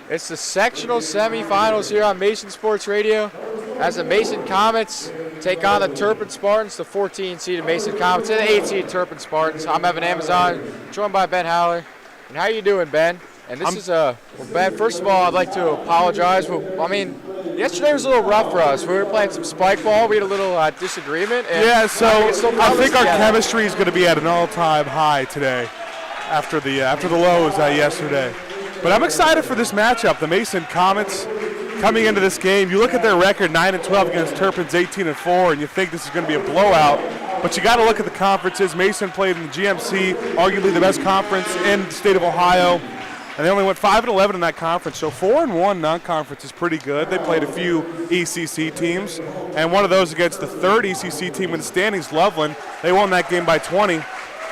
It's the sectional semifinals here on Mason Sports Radio as the Mason Comets take on the Turpin Spartans, the 14-seeded Mason Comets and the 8-seed Turpin Spartans. I'm Evan Amazon, joined by Ben Howler. And how you doing, Ben? And this is well, Ben, first of all, I'd like to apologize. Yesterday was a little rough for us. We were playing some spike ball. We had a little disagreement. And I think our chemistry is going to be at an all-time high today after the lows yesterday. But I'm excited for this matchup. The Mason Comets coming into this game, you look at their record, 9-12 against Turpin's 18-4, and you think this is going to be a blowout. But you got to look at the conferences. Mason played in the GMC, arguably the best conference in the state of Ohio, and they only went 5-11 in that conference. So 4-1 non-conference is pretty good. They played a few ECC teams, and one of those against the third ECC team in the standings, Loveland. They won that game by 20.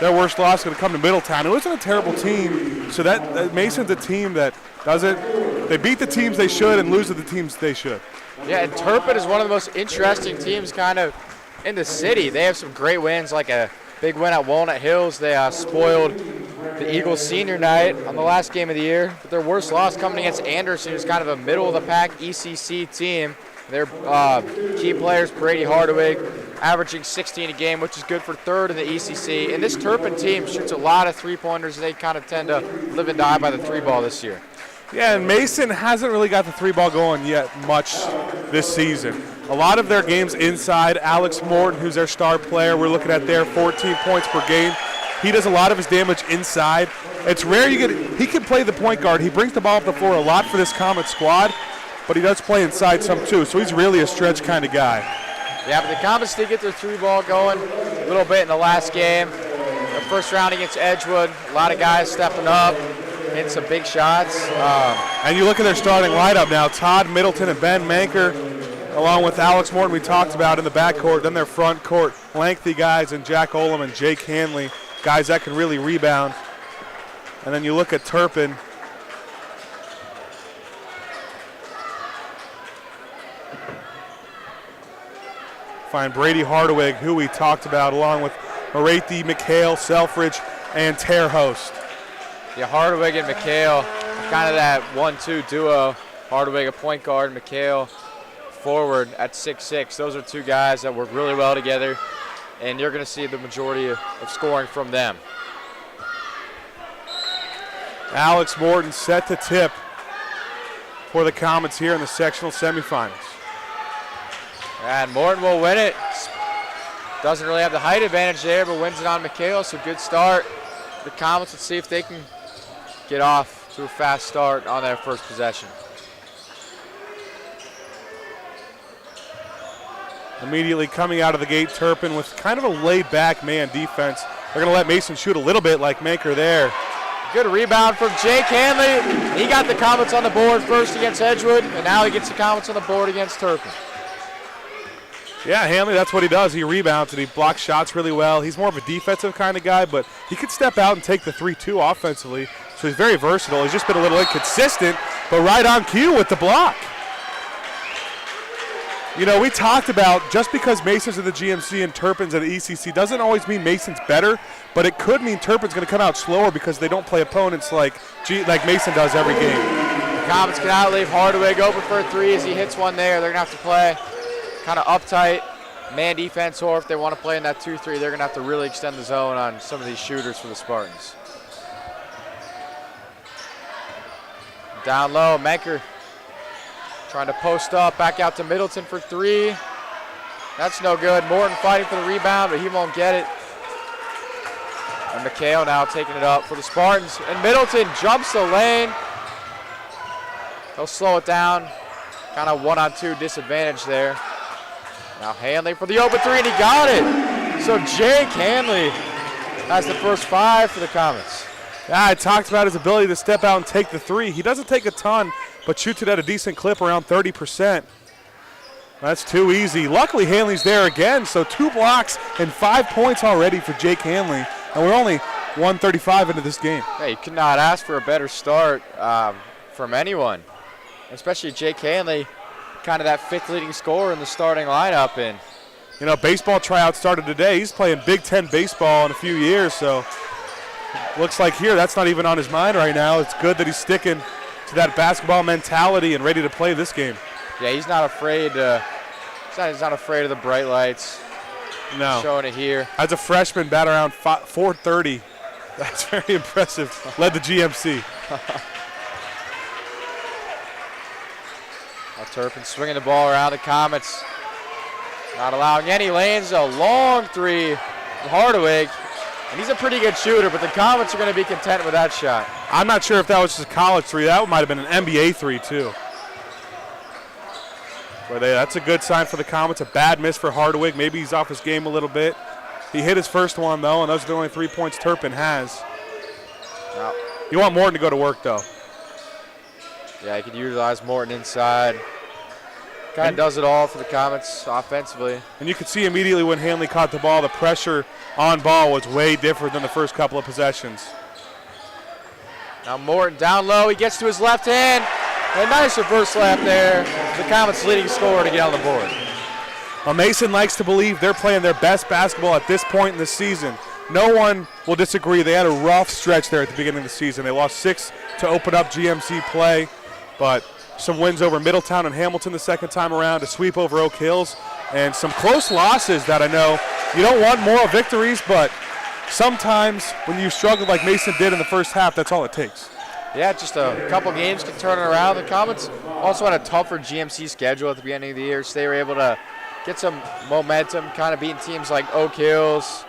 Their worst loss is going to come to Middletown. It wasn't a terrible team, so that Mason's a team that they beat the teams they should and lose to the teams they should. Yeah, and Turpin is one of the most interesting teams kind of in the city. They have some great wins, like a big win at Walnut Hills. They spoiled the Eagles senior night on the last game of the year. But their worst loss coming against Anderson, who's kind of a middle-of-the-pack ECC team. Their key players, Brady Hardawig, averaging 16 a game, which is good for third in the ECC. And this Turpin team shoots a lot of three-pointers. They kind of tend to live and die by the three-ball this year. Yeah, and Mason hasn't really got the three-ball going yet much this season. A lot of their games inside. Alex Morton, who's their star player, we're looking at there, 14 points per game. He does a lot of his damage inside. It's rare he can play the point guard. He brings the ball up the floor a lot for this Comet squad, but he does play inside some too, so he's really a stretch kind of guy. Yeah, but the Comets did get their three-ball going a little bit in the last game. The first round against Edgewood, a lot of guys stepping up, hitting some big shots. And you look at their starting lineup now, Todd Middleton and Ben Manker, along with Alex Morton we talked about in the backcourt, then their front court, lengthy guys, and Jack Olam and Jake Hanley, guys that can really rebound. And then you look at Turpin. Find Brady Hardawig, who we talked about, along with Marathi, McHale, Selfridge, and Terhost. Yeah, Hardawig and McHale, kind of that 1-2 duo. Hardawig a point guard, McHale forward at 6'6". Those are two guys that work really well together, and you're going to see the majority of scoring from them. Alex Morton set to tip for the Comets here in the sectional semifinals. And Morton will win it. Doesn't really have the height advantage there, but wins it on McHale, so good start. The Comets, let's see if they can get off to a fast start on their first possession. Immediately coming out of the gate, Turpin with kind of a laid-back man defense. They're going to let Mason shoot a little bit like Manker there. Good rebound from Jake Hanley. He got the Comets on the board first against Edgewood, and now he gets the Comets on the board against Turpin. Yeah, Hanley, that's what he does. He rebounds and he blocks shots really well. He's more of a defensive kind of guy, but he could step out and take the 3-2 offensively. So he's very versatile. He's just been a little inconsistent, but right on cue with the block. You know, we talked about just because Mason's in the GMC and Turpin's at the ECC doesn't always mean Mason's better, but it could mean Turpin's going to come out slower because they don't play opponents like Mason does every game. The Comets can out leave Hardawig open for a three. As he hits one there, they're going to have to play kind of uptight, man defense, or if they want to play in that 2-3, they're going to have to really extend the zone on some of these shooters for the Spartans. Down low, Manker trying to post up, back out to Middleton for three. That's no good. Morton fighting for the rebound, but he won't get it. And McHale now taking it up for the Spartans. And Middleton jumps the lane. He'll slow it down. Kind of 1-on-2 disadvantage there. Now Hanley for the open three, and he got it. So Jake Hanley has the first five for the Comets. Yeah, I talked about his ability to step out and take the three. He doesn't take a ton, but shoots it at a decent clip, around 30%. That's too easy. Luckily, Hanley's there again, so 2 blocks and 5 points already for Jake Hanley. And we're only 1:35 into this game. Yeah, you could not ask for a better start from anyone, especially Jake Hanley, kind of that 5th leading scorer in the starting lineup. And you know, baseball tryout started today. He's playing Big Ten baseball in a few years, so looks like here that's not even on his mind right now. It's good that he's sticking to that basketball mentality and ready to play this game. Yeah, he's not afraid. He's not afraid of the bright lights. No. Showing it here. As a freshman, bat around 430. That's very impressive. Led the GMC. Turpin swinging the ball around the Comets. Not allowing any lanes. A long three from Hardawig. And he's a pretty good shooter, but the Comets are going to be content with that shot. I'm not sure if that was just a college three. That might have been an NBA three, too. But that's a good sign for the Comets. A bad miss for Hardawig. Maybe he's off his game a little bit. He hit his first one, though, and those are the only 3 points Turpin has. Wow. You want Morton to go to work, though. Yeah, he could utilize Morton inside. Kind of does it all for the Comets offensively. And you could see immediately when Hanley caught the ball, the pressure on ball was way different than the first couple of possessions. Now Morton down low. He gets to his left hand. A nice reverse lap there. The Comets' leading scorer to get on the board. Well, Mason likes to believe they're playing their best basketball at this point in the season. No one will disagree. They had a rough stretch there at the beginning of the season. They lost 6 to open up GMC play, but some wins over Middletown and Hamilton the second time around, a sweep over Oak Hills, and some close losses that I know you don't want moral victories, but sometimes when you struggle like Mason did in the first half, that's all it takes. Yeah, just a couple games can turn it around. The Comets also had a tougher GMC schedule at the beginning of the year, so they were able to get some momentum, kind of beating teams like Oak Hills,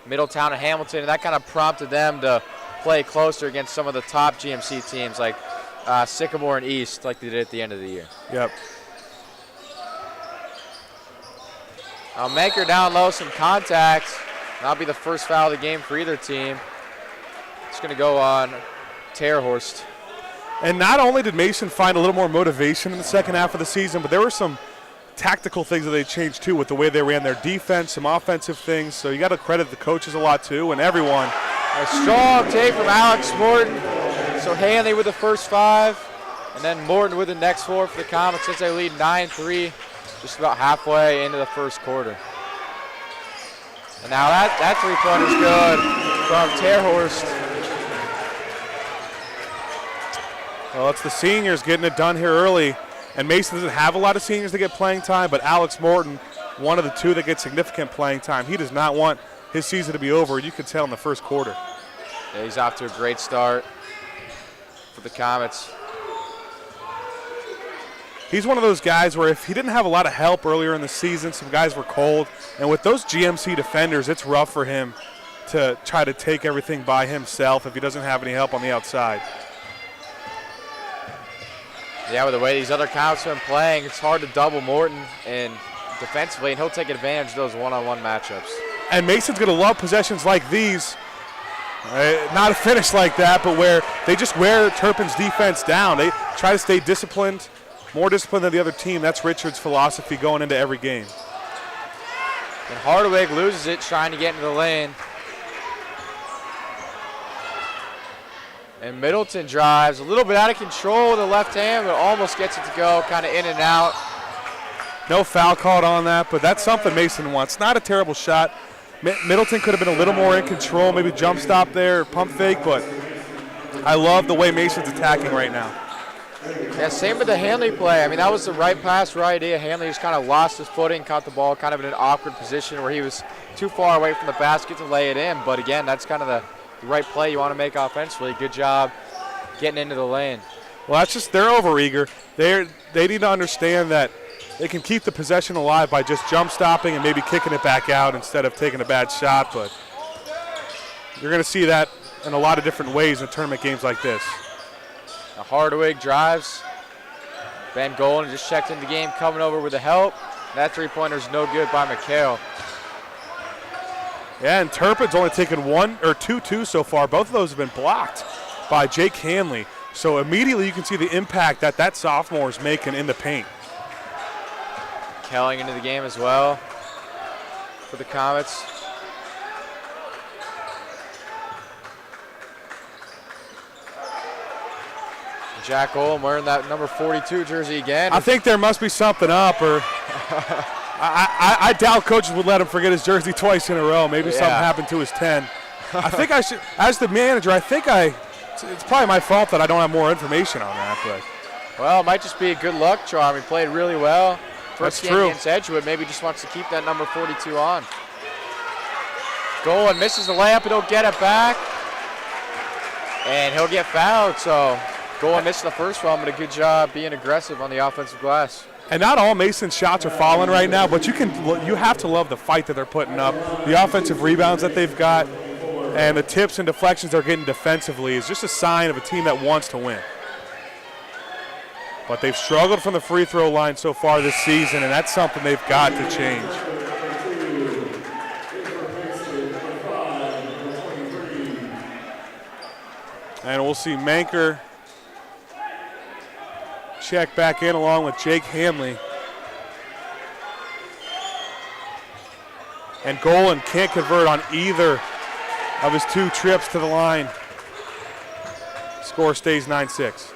Middletown, and Hamilton, and that kind of prompted them to play closer against some of the top GMC teams like Sycamore and East, like they did at the end of the year. Yep. Now Maker down low, some contact. That'll be the first foul of the game for either team. It's going to go on Terhorst. And not only did Mason find a little more motivation in the second half of the season, but there were some tactical things that they changed too with the way they ran their defense, some offensive things. So you got to credit the coaches a lot too and everyone. A strong take from Alex Morton. So Hanley with the first 5, and then Morton with the next 4 for the Comets since they lead 9-3, just about halfway into the first quarter. And now that three-pointer's good from Terhorst. Well, it's the seniors getting it done here early, and Mason doesn't have a lot of seniors that get playing time, but Alex Morton, one of the 2 that get significant playing time. He does not want his season to be over. You could tell in the first quarter. Yeah, he's off to a great start for the Comets. He's one of those guys where if he didn't have a lot of help earlier in the season, some guys were cold, and with those GMC defenders, it's rough for him to try to take everything by himself if he doesn't have any help on the outside. Yeah, with the way these other Comets have been playing, it's hard to double Morton and defensively, and he'll take advantage of those one-on-one matchups. And Mason's going to love possessions like these. Not a finish like that, but where they just wear Turpin's defense down. They try to stay disciplined, more disciplined than the other team. That's Richard's philosophy going into every game. And Hardawig loses it, trying to get into the lane. And Middleton drives a little bit out of control with the left hand, but almost gets it to go, kind of in and out. No foul called on that, but that's something Mason wants. Not a terrible shot. Middleton could have been a little more in control, maybe jump stop there, pump fake, but I love the way Mason's attacking right now. Yeah, same with the Hanley play. I mean, that was the right pass, right idea. Hanley just kind of lost his footing, caught the ball kind of in an awkward position where he was too far away from the basket to lay it in. But again, that's kind of the right play you want to make offensively. Good job getting into the lane. Well, that's just, they're overeager. They need to understand that they can keep the possession alive by just jump stopping and maybe kicking it back out instead of taking a bad shot. But you're going to see that in a lot of different ways in tournament games like this. Now Hardawig drives. Van Golen just checked in the game, coming over with the help. That three-pointer's no good by McHale. Yeah, and Turpin's only taken 1 or 2 so far. Both of those have been blocked by Jake Hanley. So immediately you can see the impact that sophomore is making in the paint. Kelling into the game as well for the Comets. Jack Olem wearing that number 42 jersey again. I think there must be something up, or I doubt coaches would let him forget his jersey twice in a row. Maybe something happened to his 10. I think I should, as the manager, I think I It's probably my fault that I don't have more information on that, but. Well, it might just be a good luck charm. He played really well. First That's game true. against Edgewood, maybe just wants to keep that number 42 on. Golan misses the layup, and he'll get it back. And he'll get fouled, so Golan missed the first one, but a good job being aggressive on the offensive glass. And not all Mason's shots are falling right now, but you have to love the fight that they're putting up, the offensive rebounds that they've got, and the tips and deflections they're getting defensively is just a sign of a team that wants to win. But they've struggled from the free throw line so far this season, and that's something they've got to change. And we'll see Manker check back in along with Jake Hanley. And Golan can't convert on either of his 2 trips to the line. Score stays 9-6.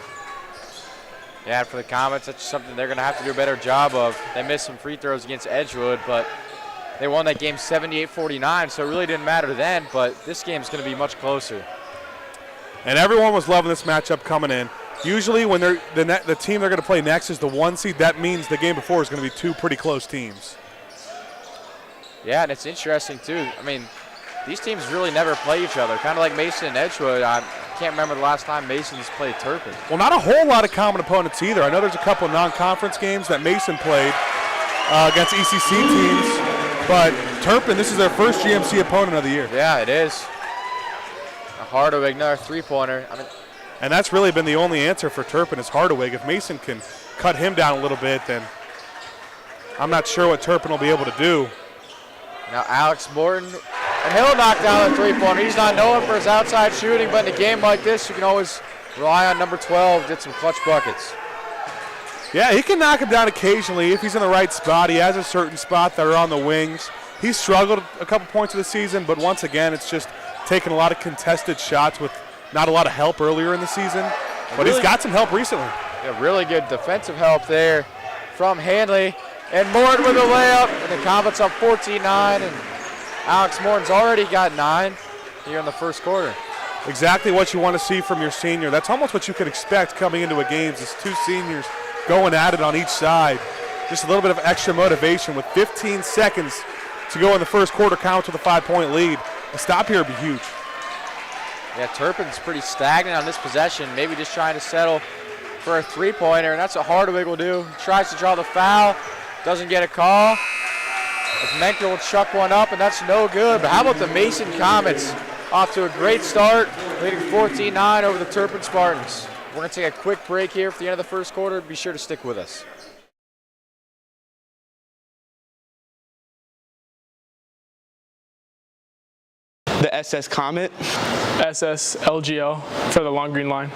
Yeah, for the Comets, that's something they're going to have to do a better job of. They missed some free throws against Edgewood, but they won that game 78-49, so it really didn't matter then, but this game's going to be much closer. And everyone was loving this matchup coming in. Usually when the team they're going to play next is the 1 seed, that means the game before is going to be 2 pretty close teams. Yeah, and it's interesting, too. I mean, these teams really never play each other, kind of like Mason and Edgewood. I can't remember the last time Mason's played Turpin. Well, not a whole lot of common opponents either. I know there's a couple of non-conference games that Mason played against ECC teams, but Turpin, this is their first GMC opponent of the year. Yeah, it is. Hardaway, another three-pointer. And that's really been the only answer for Turpin is Hardaway. If Mason can cut him down a little bit, then I'm not sure what Turpin will be able to do. Now Alex Morton, and he'll knock down the three-pointer. He's not known for his outside shooting, but in a game like this, you can always rely on number 12, get some clutch buckets. Yeah, he can knock him down occasionally if he's in the right spot. He has a certain spot that are on the wings. He's struggled a couple points of the season, but once again, it's just taking a lot of contested shots with not a lot of help earlier in the season. But he's got some help recently. Yeah, really good defensive help there from Hanley. And Morton with a layup, and the Comets up 14-9, and Alex Morton's already got 9 here in the first quarter. Exactly what you want to see from your senior. That's almost what you could expect coming into a game, is 2 seniors going at it on each side. Just a little bit of extra motivation with 15 seconds to go in the first quarter, count with a 5-point lead. A stop here would be huge. Yeah, Turpin's pretty stagnant on this possession, maybe just trying to settle for a three-pointer, and that's what Hardaway will do. He tries to draw the foul, doesn't get a call. As Menker will chuck one up, and that's no good. But how about the Mason Comets? Off to a great start, leading 14-9 over the Turpin Spartans. We're going to take a quick break here for the end of the first quarter. Be sure to stick with us. The SS Comet. SS LGL for the long green line.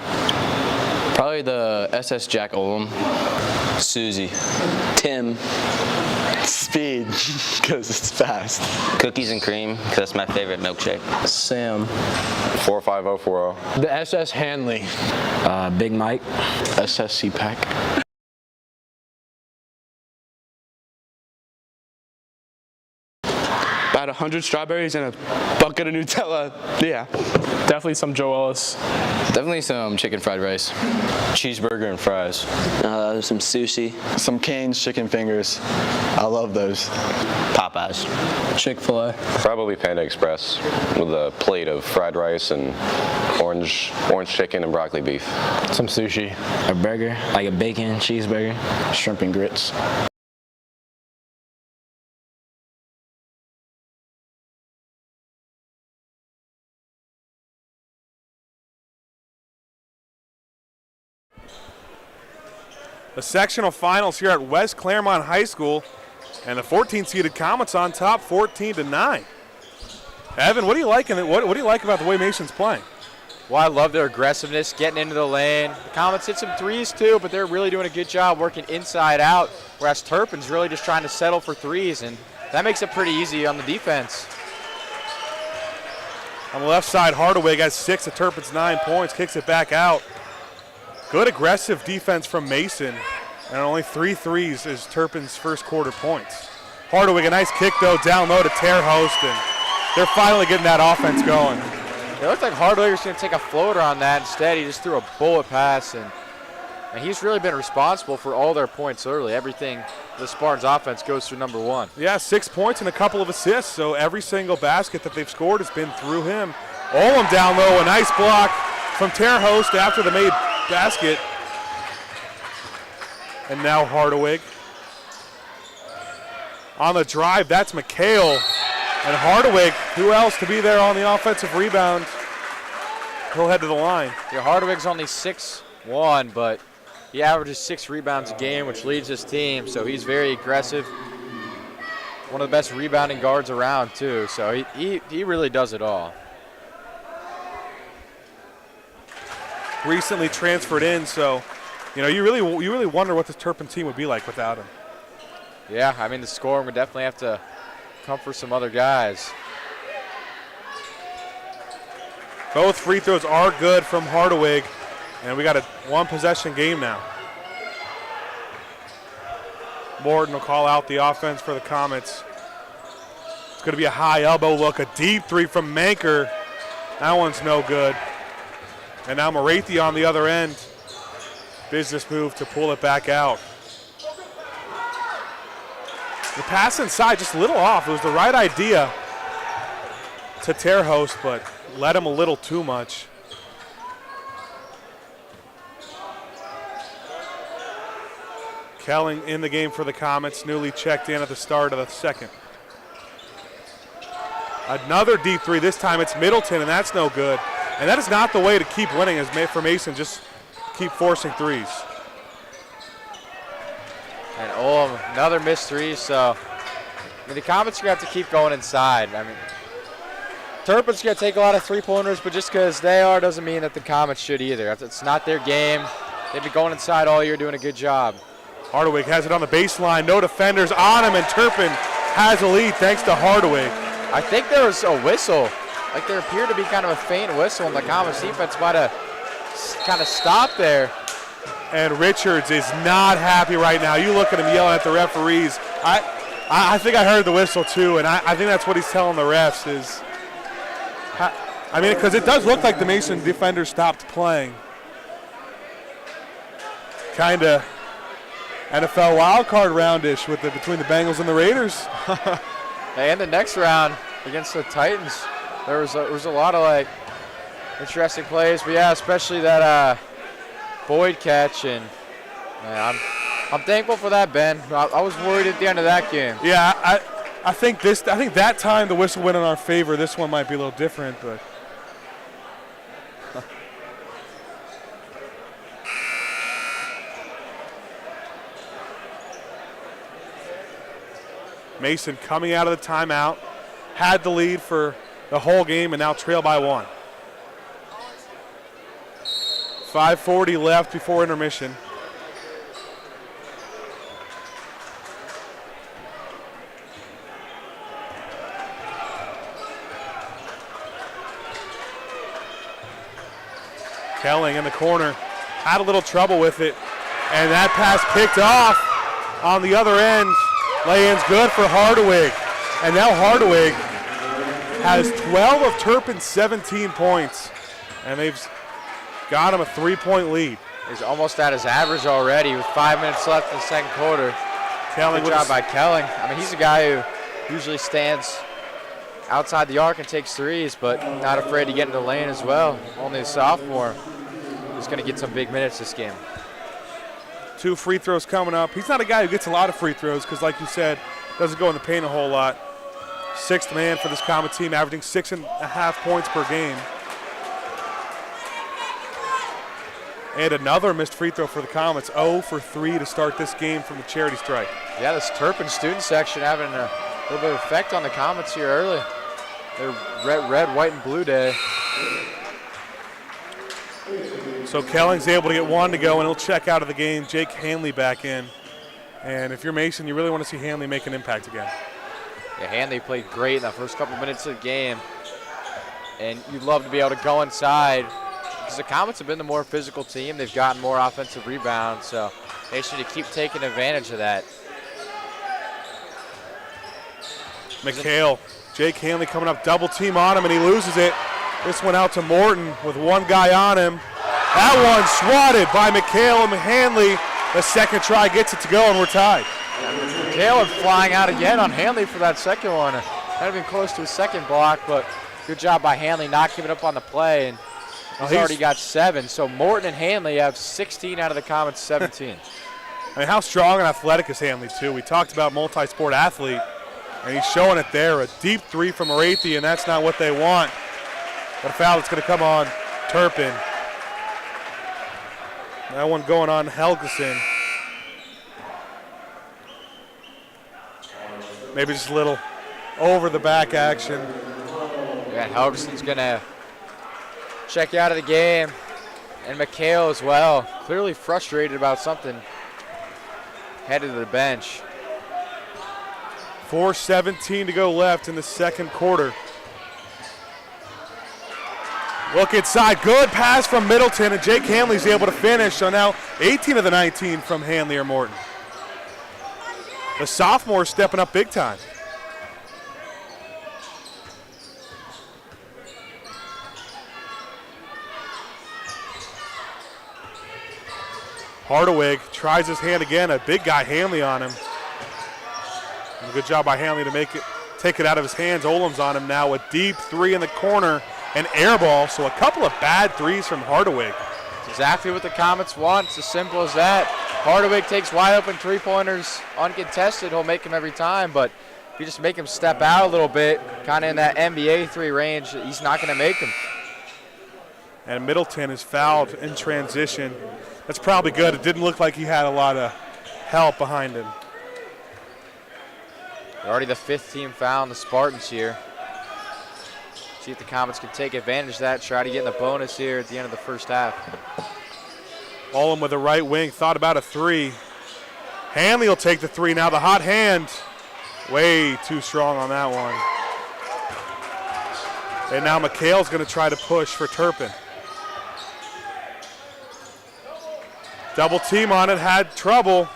Probably the SS Jack Olam. Susie. Tim. Speed, because it's fast. Cookies and cream, because that's my favorite milkshake. Sam. 45040. The SS Hanley. Big Mike. SS CPAC. About 100 strawberries and a bucket of Nutella. Yeah. Definitely some Joe Ellis. Definitely some chicken fried rice. Cheeseburger and fries. Some sushi. Some Cane's chicken fingers. I love those. Popeyes. Chick-fil-A. Probably Panda Express with a plate of fried rice and orange chicken and broccoli beef. Some sushi. A burger, like a bacon cheeseburger. Shrimp and grits. The sectional finals here at West Claremont High School, and the 14-seeded Comets on top, 14-9. Evan, what do you like what do you like about the way Mason's playing? Well, I love their aggressiveness, getting into the lane. The Comets hit some threes too, but they're really doing a good job working inside out, whereas Turpin's really just trying to settle for threes, and that makes it pretty easy on the defense. On the left side, Hardaway got 6 of Turpin's 9 points, kicks it back out. Good aggressive defense from Mason, and only 3 threes is Turpin's first quarter points. Hardaway, a nice kick though, down low to Terhost, and they're finally getting that offense going. It looked like Hardaway was going to take a floater on that. Instead, he just threw a bullet pass, and he's really been responsible for all their points early. Everything the Spartans offense goes through number one. Yeah, 6 points and a couple of assists, so every single basket that they've scored has been through him. Olam down low, a nice block from Terre Haute after the made basket. And now Hardaway. On the drive, that's McHale. And Hardaway, who else to be there on the offensive rebound? He'll head to the line. Yeah, Hardaway's only 6'1", but he averages 6 rebounds a game, which leads his team, so he's very aggressive. One of the best rebounding guards around, too, so he really does it all. Recently transferred in, so you really wonder what this Turpin team would be like without him. Yeah, I mean, the scoring would definitely have to come for some other guys. Both free throws are good from Hardaway, and we got a one-possession game now. Morton will call out the offense for the Comets. It's going to be a high elbow look, a deep three from Manker. That one's no good. And now Marathi on the other end. Business move to pull it back out. The pass inside just a little off. It was the right idea to Terre Haute, but led him a little too much. Kelling in the game for the Comets, newly checked in at the start of the second. Another deep three, this time it's Middleton, and that's no good. And that is not the way to keep winning, as for Mason, just keep forcing threes. And another missed three, so I mean, the Comets are going to have to keep going inside. I mean, Turpin's going to take a lot of three-pointers, but just because they are doesn't mean that the Comets should either. It's not their game. They've been going inside all year doing a good job. Hardaway has it on the baseline. No defenders on him, and Turpin has a lead thanks to Hardaway. I think there was a whistle. Like there appeared to be kind of a faint whistle, and the Comets defense might have kind of stopped there. And Richards is not happy right now. You look at him yelling at the referees. I think I heard the whistle too, and I think that's what he's telling the refs is. I mean, because it does look like the Mason defenders stopped playing. Kind of NFL wildcard roundish between the Bengals and the Raiders. And the next round against the Titans, there was a lot of like interesting plays, but yeah, especially that Boyd catch, and man, I'm thankful for that, Ben. I was worried at the end of that game. Yeah, I think that time the whistle went in our favor. This one might be a little different, but. Mason coming out of the timeout, had the lead for the whole game and now trail by 1. 5:40 left before intermission. Kelling in the corner, had a little trouble with it, and that pass picked off on the other end. Lay-in's good for Hardaway. And now Hardaway has 12 of Turpin's 17 points. And they've got him a 3-point lead. He's almost at his average already with 5 minutes left in the second quarter. Kelling Good job by Kelling. I mean, he's a guy who usually stands outside the arc and takes threes, but not afraid to get into the lane as well. Only a sophomore. He's going to get some big minutes this game. 2 free throws coming up. He's not a guy who gets a lot of free throws because, like you said, doesn't go in the paint a whole lot. 6th man for this Comet team, averaging 6.5 points per game. And another missed free throw for the Comets. 0 for 3 to start this game from the charity strike. Yeah, this Turpin student section having a little bit of effect on the Comets here early. They're red, white, and blue day. So Kelling's able to get 1 to go, and he'll check out of the game. Jake Hanley back in. And if you're Mason, you really want to see Hanley make an impact again. Yeah, Hanley played great in the first couple minutes of the game. And you'd love to be able to go inside because the Comets have been the more physical team. They've gotten more offensive rebounds, so they should keep taking advantage of that. McHale, Jake Hanley coming up, double team on him, and he loses it. This one out to Morton with one guy on him. That one swatted by McHale and Hanley. The second try gets it to go, and we're tied. McHale flying out again on Hanley for that second one. Might have been close to a second block, but good job by Hanley not giving up on the play. And he's already got 7. So Morton and Hanley have 16 out of the Comets' 17. I mean, how strong and athletic is Hanley, too? We talked about multi-sport athlete, and he's showing it there. A deep 3 from Arathi, and that's not what they want. But a foul that's going to come on Turpin. That one going on Helgeson. Maybe just a little over-the-back action. Yeah, Helgeson's going to check out of the game. And McHale as well. Clearly frustrated about something. Headed to the bench. 4:17 to go left in the second quarter. Look inside, good pass from Middleton, and Jake Hanley's able to finish. So now 18 of the 19 from Hanley or Morton. The sophomore stepping up big time. Hardaway tries his hand again, a big guy Hanley on him. And a good job by Hanley to take it out of his hands. Olam's on him now, a deep 3 in the corner. An air ball, so a couple of bad threes from Hardaway. Exactly what the Comets want. It's as simple as that. Hardaway takes wide open 3-pointers uncontested. He'll make them every time, but if you just make him step out a little bit, kind of in that NBA 3 range, he's not going to make them. And Middleton is fouled in transition. That's probably good. It didn't look like he had a lot of help behind him. They're already the 5th team foul on the Spartans here. See if the Comets can take advantage of that, try to get in the bonus here at the end of the first half. Olam with the right wing, thought about a 3. Hanley will take the 3 now. The hot hand, way too strong on that one. And now McHale's going to try to push for Turpin. Double team on it, had trouble.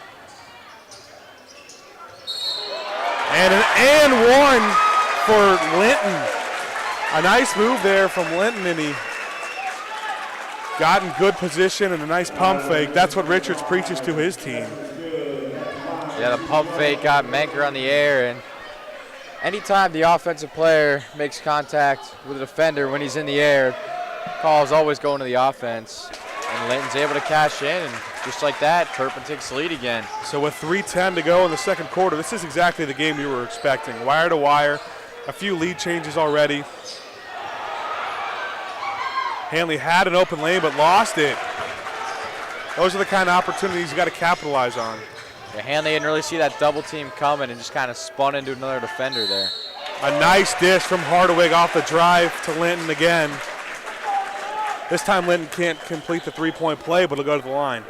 And an and 1 for Linton. A nice move there from Linton, and he got in good position and a nice pump fake. That's what Richards preaches to his team. Yeah, the pump fake got Menker on the air, and anytime the offensive player makes contact with a defender when he's in the air, call is always going to the offense. And Linton's able to cash in, and just like that, Turpin takes the lead again. So with 3:10 to go in the second quarter, this is exactly the game you were expecting. Wire to wire, a few lead changes already. Hanley had an open lane but lost it. Those are the kind of opportunities you got to capitalize on. Yeah, Hanley didn't really see that double team coming and just kind of spun into another defender there. A nice dish from Hardaway off the drive to Linton again. This time Linton can't complete the 3-point play, but he'll go to the line.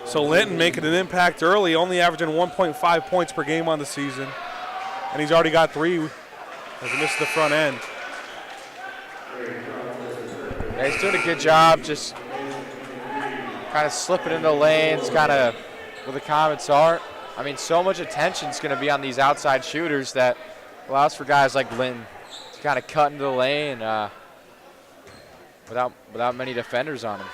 So Linton making an impact early, only averaging 1.5 points per game on the season. And he's already got 3 as he missed the front end. Yeah, he's doing a good job just kind of slipping into the lanes, kind of where the Comets are. I mean, so much attention is going to be on these outside shooters that allows for guys like Linton to kind of cut into the lane without many defenders on him.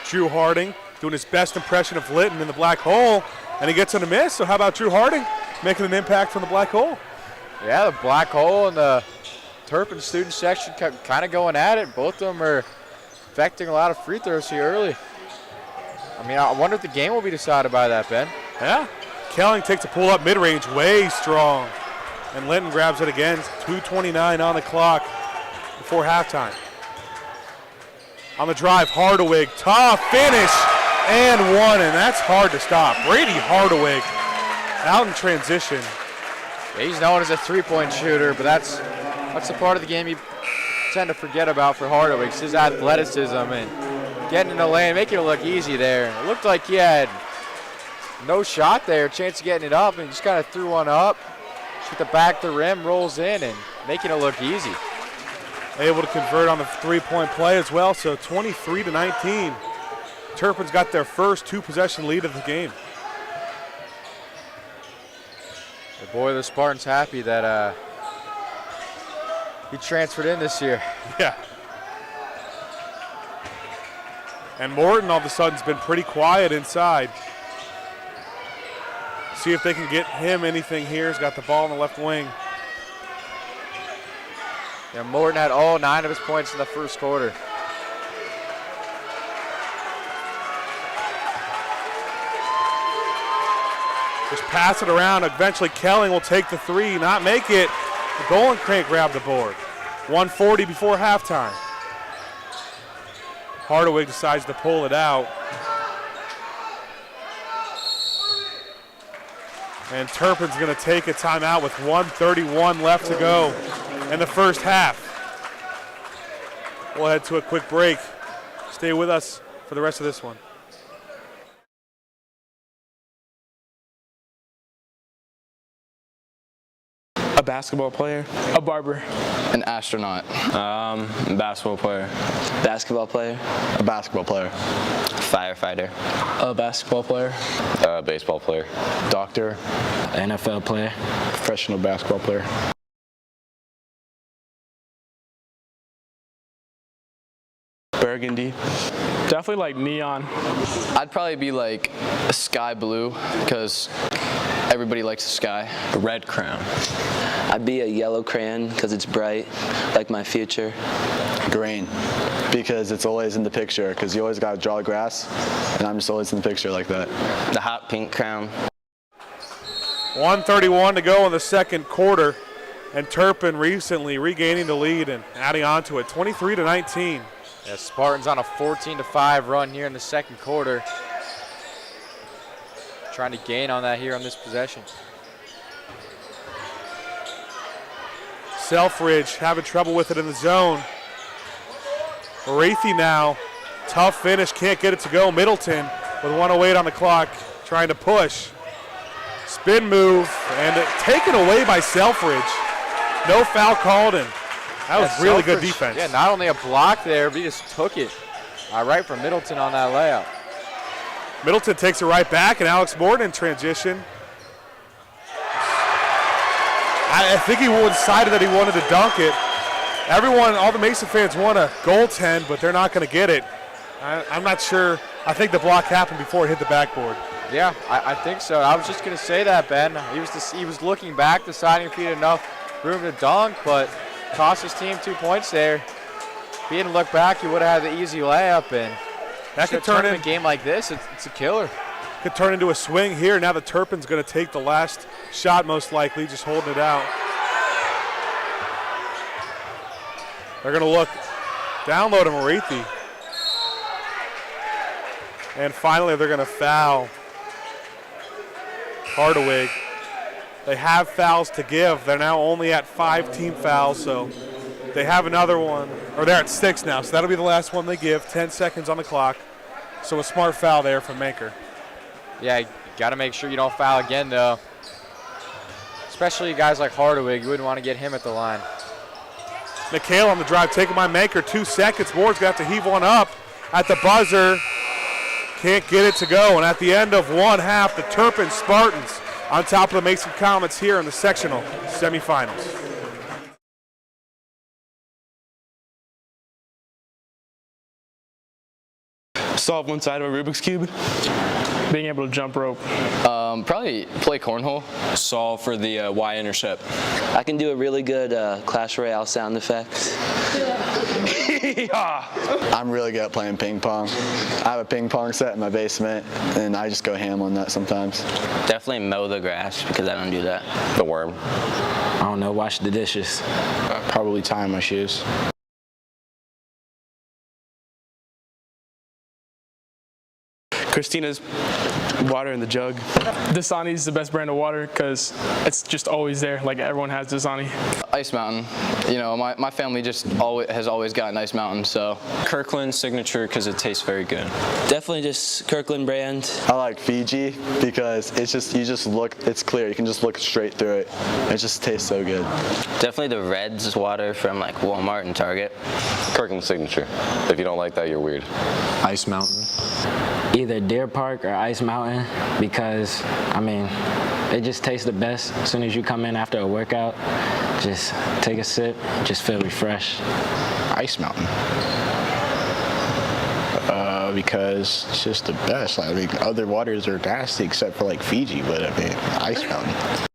Drew Harding doing his best impression of Linton in the black hole, and he gets on a miss. So how about Drew Harding making an impact from the black hole? Yeah, the black hole and the Turpin student section kept kind of going at it. Both of them are affecting a lot of free throws here early. I mean, I wonder if the game will be decided by that, Ben. Yeah. Kelling takes a pull up mid-range, way strong. And Linton grabs it again. 2:29 on the clock before halftime. On the drive, Hardaway, tough finish, and 1, and that's hard to stop. Brady Hardaway out in transition. Yeah, he's known as a 3-point shooter, but that's the part of the game you tend to forget about for Hardaway. It's his athleticism and getting in the lane, making it look easy there. It looked like he had no shot there, chance of getting it up, and he just kind of threw one up. Just with the back of the rim, rolls in, and making it look easy. Able to convert on the 3-point play as well, so 23-19. Turpin's got their first 2-possession lead of the game. Boy, the Spartans happy that he transferred in this year. Yeah. And Morton all of a sudden has been pretty quiet inside. See if they can get him anything here. He's got the ball in the left wing. Yeah, Morton had all 9 of his points in the first quarter. Just pass it around. Eventually Kelling will take the 3, not make it. Golan can't grab the board. 1:40 before halftime. Hardaway decides to pull it out. And Turpin's going to take a timeout with 1:31 left to go in the first half. We'll head to a quick break. Stay with us for the rest of this one. A basketball player. A barber. An astronaut. Basketball player. Basketball player. A basketball player. Firefighter. A basketball player. Baseball player. Doctor. NFL player. Professional basketball player. Burgundy. Definitely like neon. I'd probably be like a sky blue because everybody likes the sky. A red crown. I'd be a yellow crayon because it's bright, like my future. Green. Because it's always in the picture, because you always got to draw grass, and I'm just always in the picture like that. The hot pink crown. 1:31 to go in the second quarter, and Turpin recently regaining the lead and adding on to it, 23-19. Yeah, Spartans on a 14-5 run here in the second quarter. Trying to gain on that here on this possession. Selfridge having trouble with it in the zone. Marathi now, tough finish, can't get it to go. Middleton with 1:08 on the clock, trying to push. Spin move, and taken away by Selfridge. No foul called, and that was really good defense. Yeah, not only a block there, but he just took it right from Middleton on that layout. Middleton takes it right back, and Alex Morton in transition. I think he decided that he wanted to dunk it. Everyone, all the Mason fans want a goaltend, but they're not going to get it. I'm not sure. I think the block happened before it hit the backboard. Yeah, I think so. I was just going to say that, Ben. He was looking back, deciding if he had enough room to dunk, but cost his team 2 points there. If he didn't look back, he would have had the easy layup, and that could turn in a game like this. It's a killer. Could turn into a swing here. Now the Turpin's going to take the last shot, most likely, just holding it out. They're going to look down low to Marathi. And finally, they're going to foul Hardaway. They have fouls to give. They're now only at 5 team fouls, so they have another one. Or they're at 6 now, so that'll be the last one they give. 10 seconds on the clock. So a smart foul there from Manker. Yeah, you got to make sure you don't foul again, though. Especially guys like Hardaway, you wouldn't want to get him at the line. McHale on the drive, taken by Manker. 2 seconds. Ward's got to heave one up at the buzzer. Can't get it to go. And at the end of one half, the Turpin Spartans on top of the Mason Comets here in the sectional semifinals. Solve one side of a Rubik's Cube. Being able to jump rope. Probably play cornhole. Solve for the Y-intercept. I can do a really good Clash Royale sound effects. I'm really good at playing ping pong. I have a ping pong set in my basement, and I just go ham on that sometimes. Definitely mow the grass because I don't do that. The worm. I don't know, wash the dishes. Probably tying my shoes. Christina's water in the jug. Dasani is the best brand of water because it's just always there. Like everyone has Dasani. Ice Mountain. You know, my family just has always gotten Ice Mountain, so. Kirkland Signature because it tastes very good. Definitely just Kirkland brand. I like Fiji because it's clear. You can just look straight through it. It just tastes so good. Definitely the Reds water from like Walmart and Target. Kirkland Signature. If you don't like that, you're weird. Ice Mountain. either Deer Park or Ice Mountain because, I mean, it just tastes the best as soon as you come in after a workout. Just take a sip, just feel refreshed. Ice Mountain. Because it's just the best. I mean, other waters are nasty except for like Fiji, but I mean, Ice Mountain.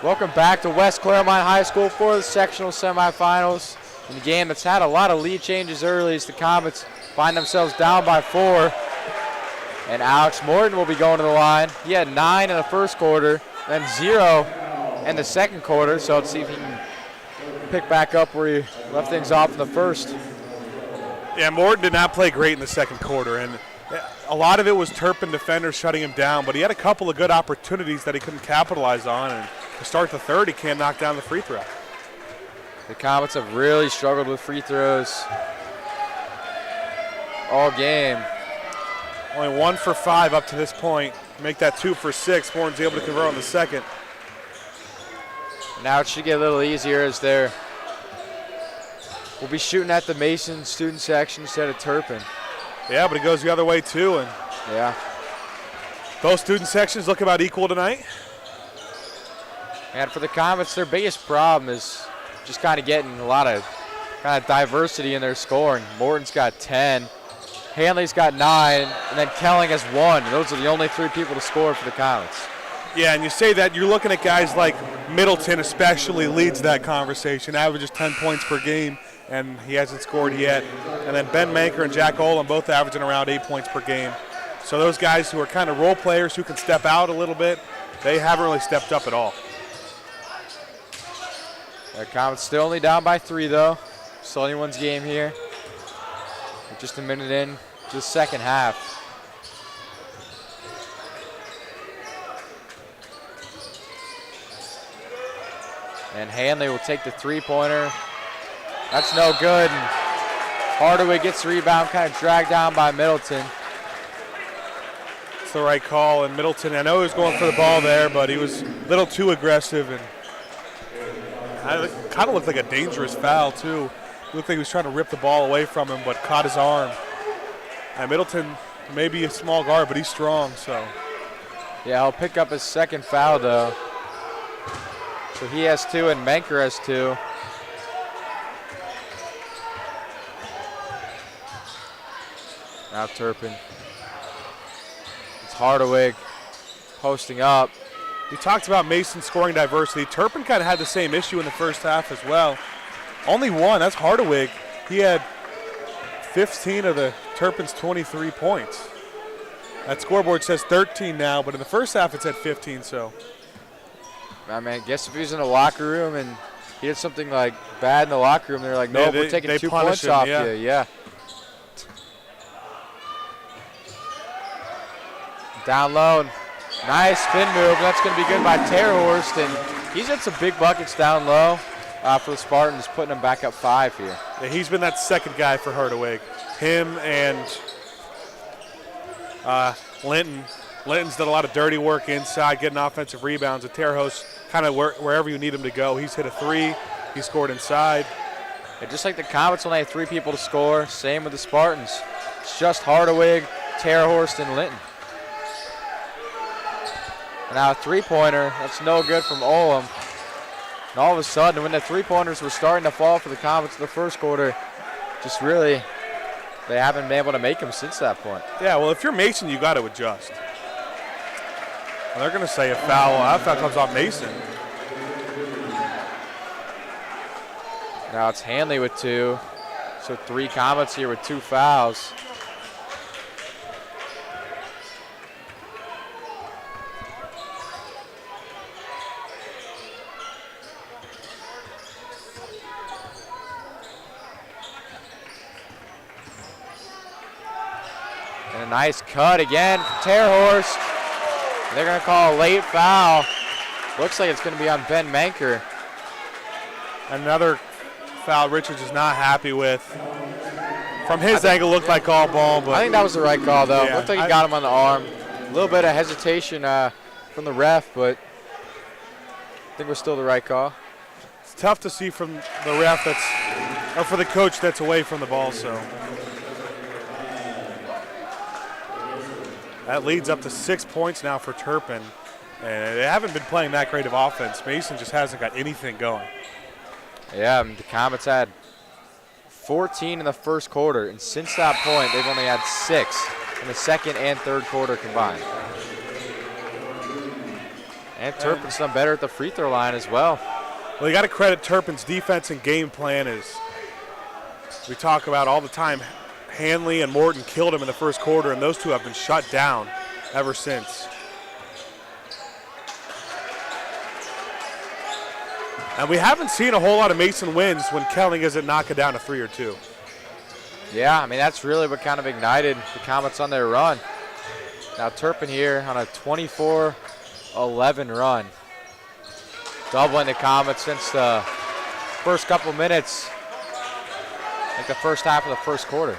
Welcome back to West Claremont High School for the sectional semifinals. In the game that's had a lot of lead changes early as the Comets find themselves down by 4. And Alex Morton will be going to the line. He had 9 in the first quarter, then 0 in the second quarter. So let's see if he can pick back up where he left things off in the first. Yeah, Morton did not play great in the second quarter, and a lot of it was Turpin defenders shutting him down, but he had a couple of good opportunities that he couldn't capitalize on, and to start the third, he can't knock down the free throw. The Comets have really struggled with free throws all game. Only 1 for 5 up to this point. Make that 2 for 6. Morton's able to convert on the second. Now it should get a little easier as we'll be shooting at the Mason student section instead of Turpin. Yeah, but it goes the other way too. And yeah, both student sections look about equal tonight. And for the Comets, their biggest problem is just kind of getting a lot of kind of diversity in their scoring. Morton's got 10, Hanley's got 9, and then Kelling has 1. And those are the only 3 people to score for the Comets. Yeah, and you say that, you're looking at guys like Middleton especially leads that conversation, averages 10 points per game, and he hasn't scored yet. And then Ben Manker and Jack Olin both averaging around 8 points per game. So those guys who are kind of role players who can step out a little bit, they haven't really stepped up at all. The Comets still only down by 3 though. Still anyone's game here. We're just a minute in to the second half. And Hanley will take the 3-pointer. That's no good. And Hardaway gets the rebound, kind of dragged down by Middleton. It's the right call. And Middleton, I know he was going for the ball there, but he was a little too aggressive. And it kind of looked like a dangerous foul, too. It looked like he was trying to rip the ball away from him, but caught his arm. And Middleton may be a small guard, but he's strong, so. Yeah, he'll pick up his second foul, though. So he has 2 and Manker has 2. Now Turpin. It's Hardaway posting up. We talked about Mason scoring diversity. Turpin kind of had the same issue in the first half as well. Only 1, that's Hardaway. He had 15 of the Turpin's 23 points. That scoreboard says 13 now, but in the first half it said 15, so. I mean, I guess if he was in the locker room and he did something like bad in the locker room, they're like, no, we're taking 2 points off you. Yeah. Down low. Nice spin move. That's going to be good by Terhorst. And he's had some big buckets down low for the Spartans, putting them back up 5 here. Yeah, he's been that second guy for Hardaway. Him and Linton. Linton's done a lot of dirty work inside, getting offensive rebounds. And Terhorst, kind of wherever you need him to go. He's hit a 3. He scored inside. And just like the Comets only had 3 people to score, same with the Spartans. It's just Hardaway, Terhorst, and Linton. Now a 3-pointer, that's no good from Olam. And all of a sudden, when the 3-pointers were starting to fall for the Comets in the first quarter, just really, they haven't been able to make them since that point. Yeah, well, if you're Mason, you got to adjust. And they're going to say a foul. That foul comes off Mason. Now it's Hanley with 2. So 3 Comets here with 2 fouls. And a nice cut again from Terhorst. They're going to call a late foul. Looks like it's going to be on Ben Manker. Another foul Richards is not happy with. From his angle, looked like all ball. But I think that was the right call, though. Yeah, Looked like he got him on the arm. A little bit of hesitation from the ref, but I think it was still the right call. It's tough to see from the ref or for the coach that's away from the ball, so. That leads up to 6 points now for Turpin. And they haven't been playing that great of offense. Mason just hasn't got anything going. Yeah, the Comets had 14 in the first quarter, and since that point, they've only had 6 in the second and third quarter combined. And Turpin's done better at the free throw line as well. Well, you got to credit Turpin's defense and game plan. As we talk about all the time, Hanley and Morton killed him in the first quarter, and those two have been shut down ever since. And we haven't seen a whole lot of Mason wins when Kelling isn't knocking down a 3 or 2. Yeah, I mean, that's really what kind of ignited the Comets on their run. Now Turpin here on a 24-11 run. Doubling the Comets since the first couple minutes, like the first half of the first quarter.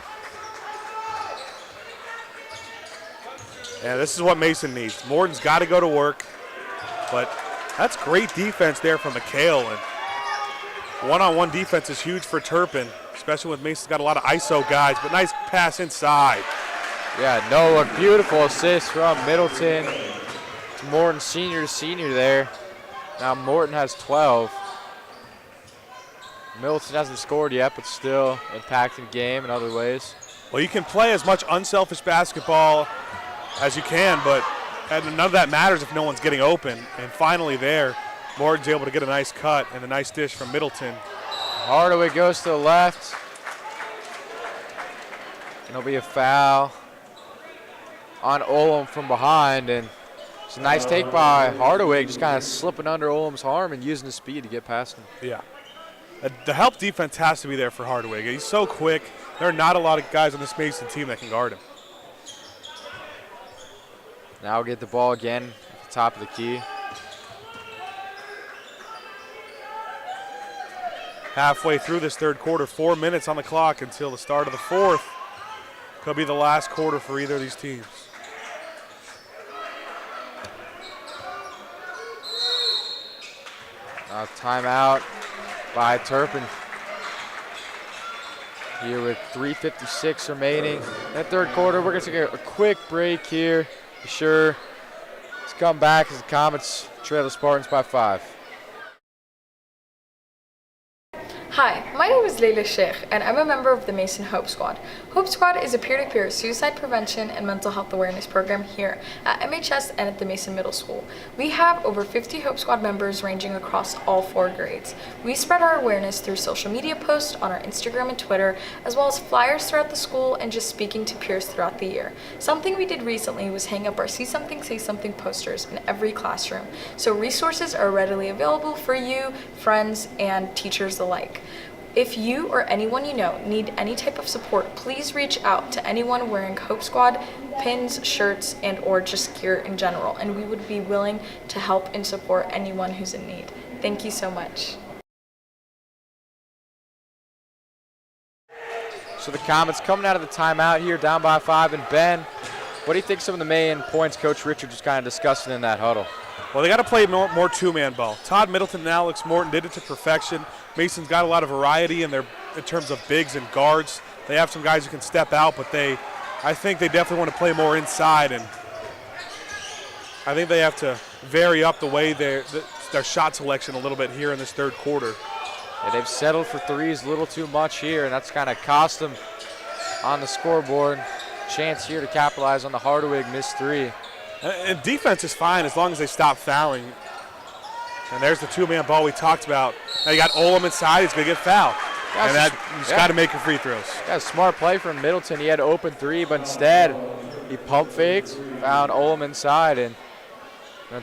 Yeah, this is what Mason needs. Morton's got to go to work, but that's great defense there from McHale. And one-on-one defense is huge for Turpin, especially when Mason's got a lot of ISO guys, but nice pass inside. Yeah, Noah, beautiful assist from Middleton. It's Morton senior to senior there. Now Morton has 12. Middleton hasn't scored yet, but still impacting the game in other ways. Well, you can play as much unselfish basketball as you can, but none of that matters if no one's getting open. And finally there, Morton's able to get a nice cut and a nice dish from Middleton. Hardaway goes to the left. And it'll be a foul on Olam from behind. And it's a nice take by Hardaway, just kind of slipping under Olam's arm and using his speed to get past him. Yeah. The help defense has to be there for Hardaway. He's so quick. There are not a lot of guys on this Mason team that can guard him. Now we'll get the ball again at the top of the key. Halfway through this third quarter, 4 minutes on the clock until the start of the fourth. Could be the last quarter for either of these teams. Timeout by Turpin. Here with 3:56 remaining in the third quarter. We're going to take a quick break here. Be sure to come back as the Comets trail the Spartans by 5. Hi, my name is Leila Sheikh, and I'm a member of the Mason Hope Squad. Hope Squad is a peer-to-peer suicide prevention and mental health awareness program here at MHS and at the Mason Middle School. We have over 50 Hope Squad members ranging across all 4 grades. We spread our awareness through social media posts on our Instagram and Twitter, as well as flyers throughout the school and just speaking to peers throughout the year. Something we did recently was hang up our See Something, Say Something posters in every classroom, so resources are readily available for you, friends, and teachers alike. If you or anyone you know need any type of support, please reach out to anyone wearing Hope Squad pins, shirts, and or just gear in general, and we would be willing to help and support anyone who's in need. Thank you so much. So the Comets coming out of the timeout here, down by 5. And Ben, what do you think some of the main points Coach Richard was kind of discussing in that huddle? Well, they got to play more two-man ball. Todd Middleton and Alex Morton did it to perfection. Mason's got a lot of variety in terms of bigs and guards. They have some guys who can step out, but I think they definitely want to play more inside, and I think they have to vary up the way their shot selection a little bit here in this third quarter. Yeah, they've settled for threes a little too much here, and that's kind of cost them on the scoreboard. Chance here to capitalize on the Hardaway missed 3. And defense is fine as long as they stop fouling. And there's the two-man ball we talked about. Now you got Olam inside, he's going to get fouled. And you just got to make your free throws. Yeah, smart play from Middleton. He had an open 3, but instead he pump faked, found Olam inside, and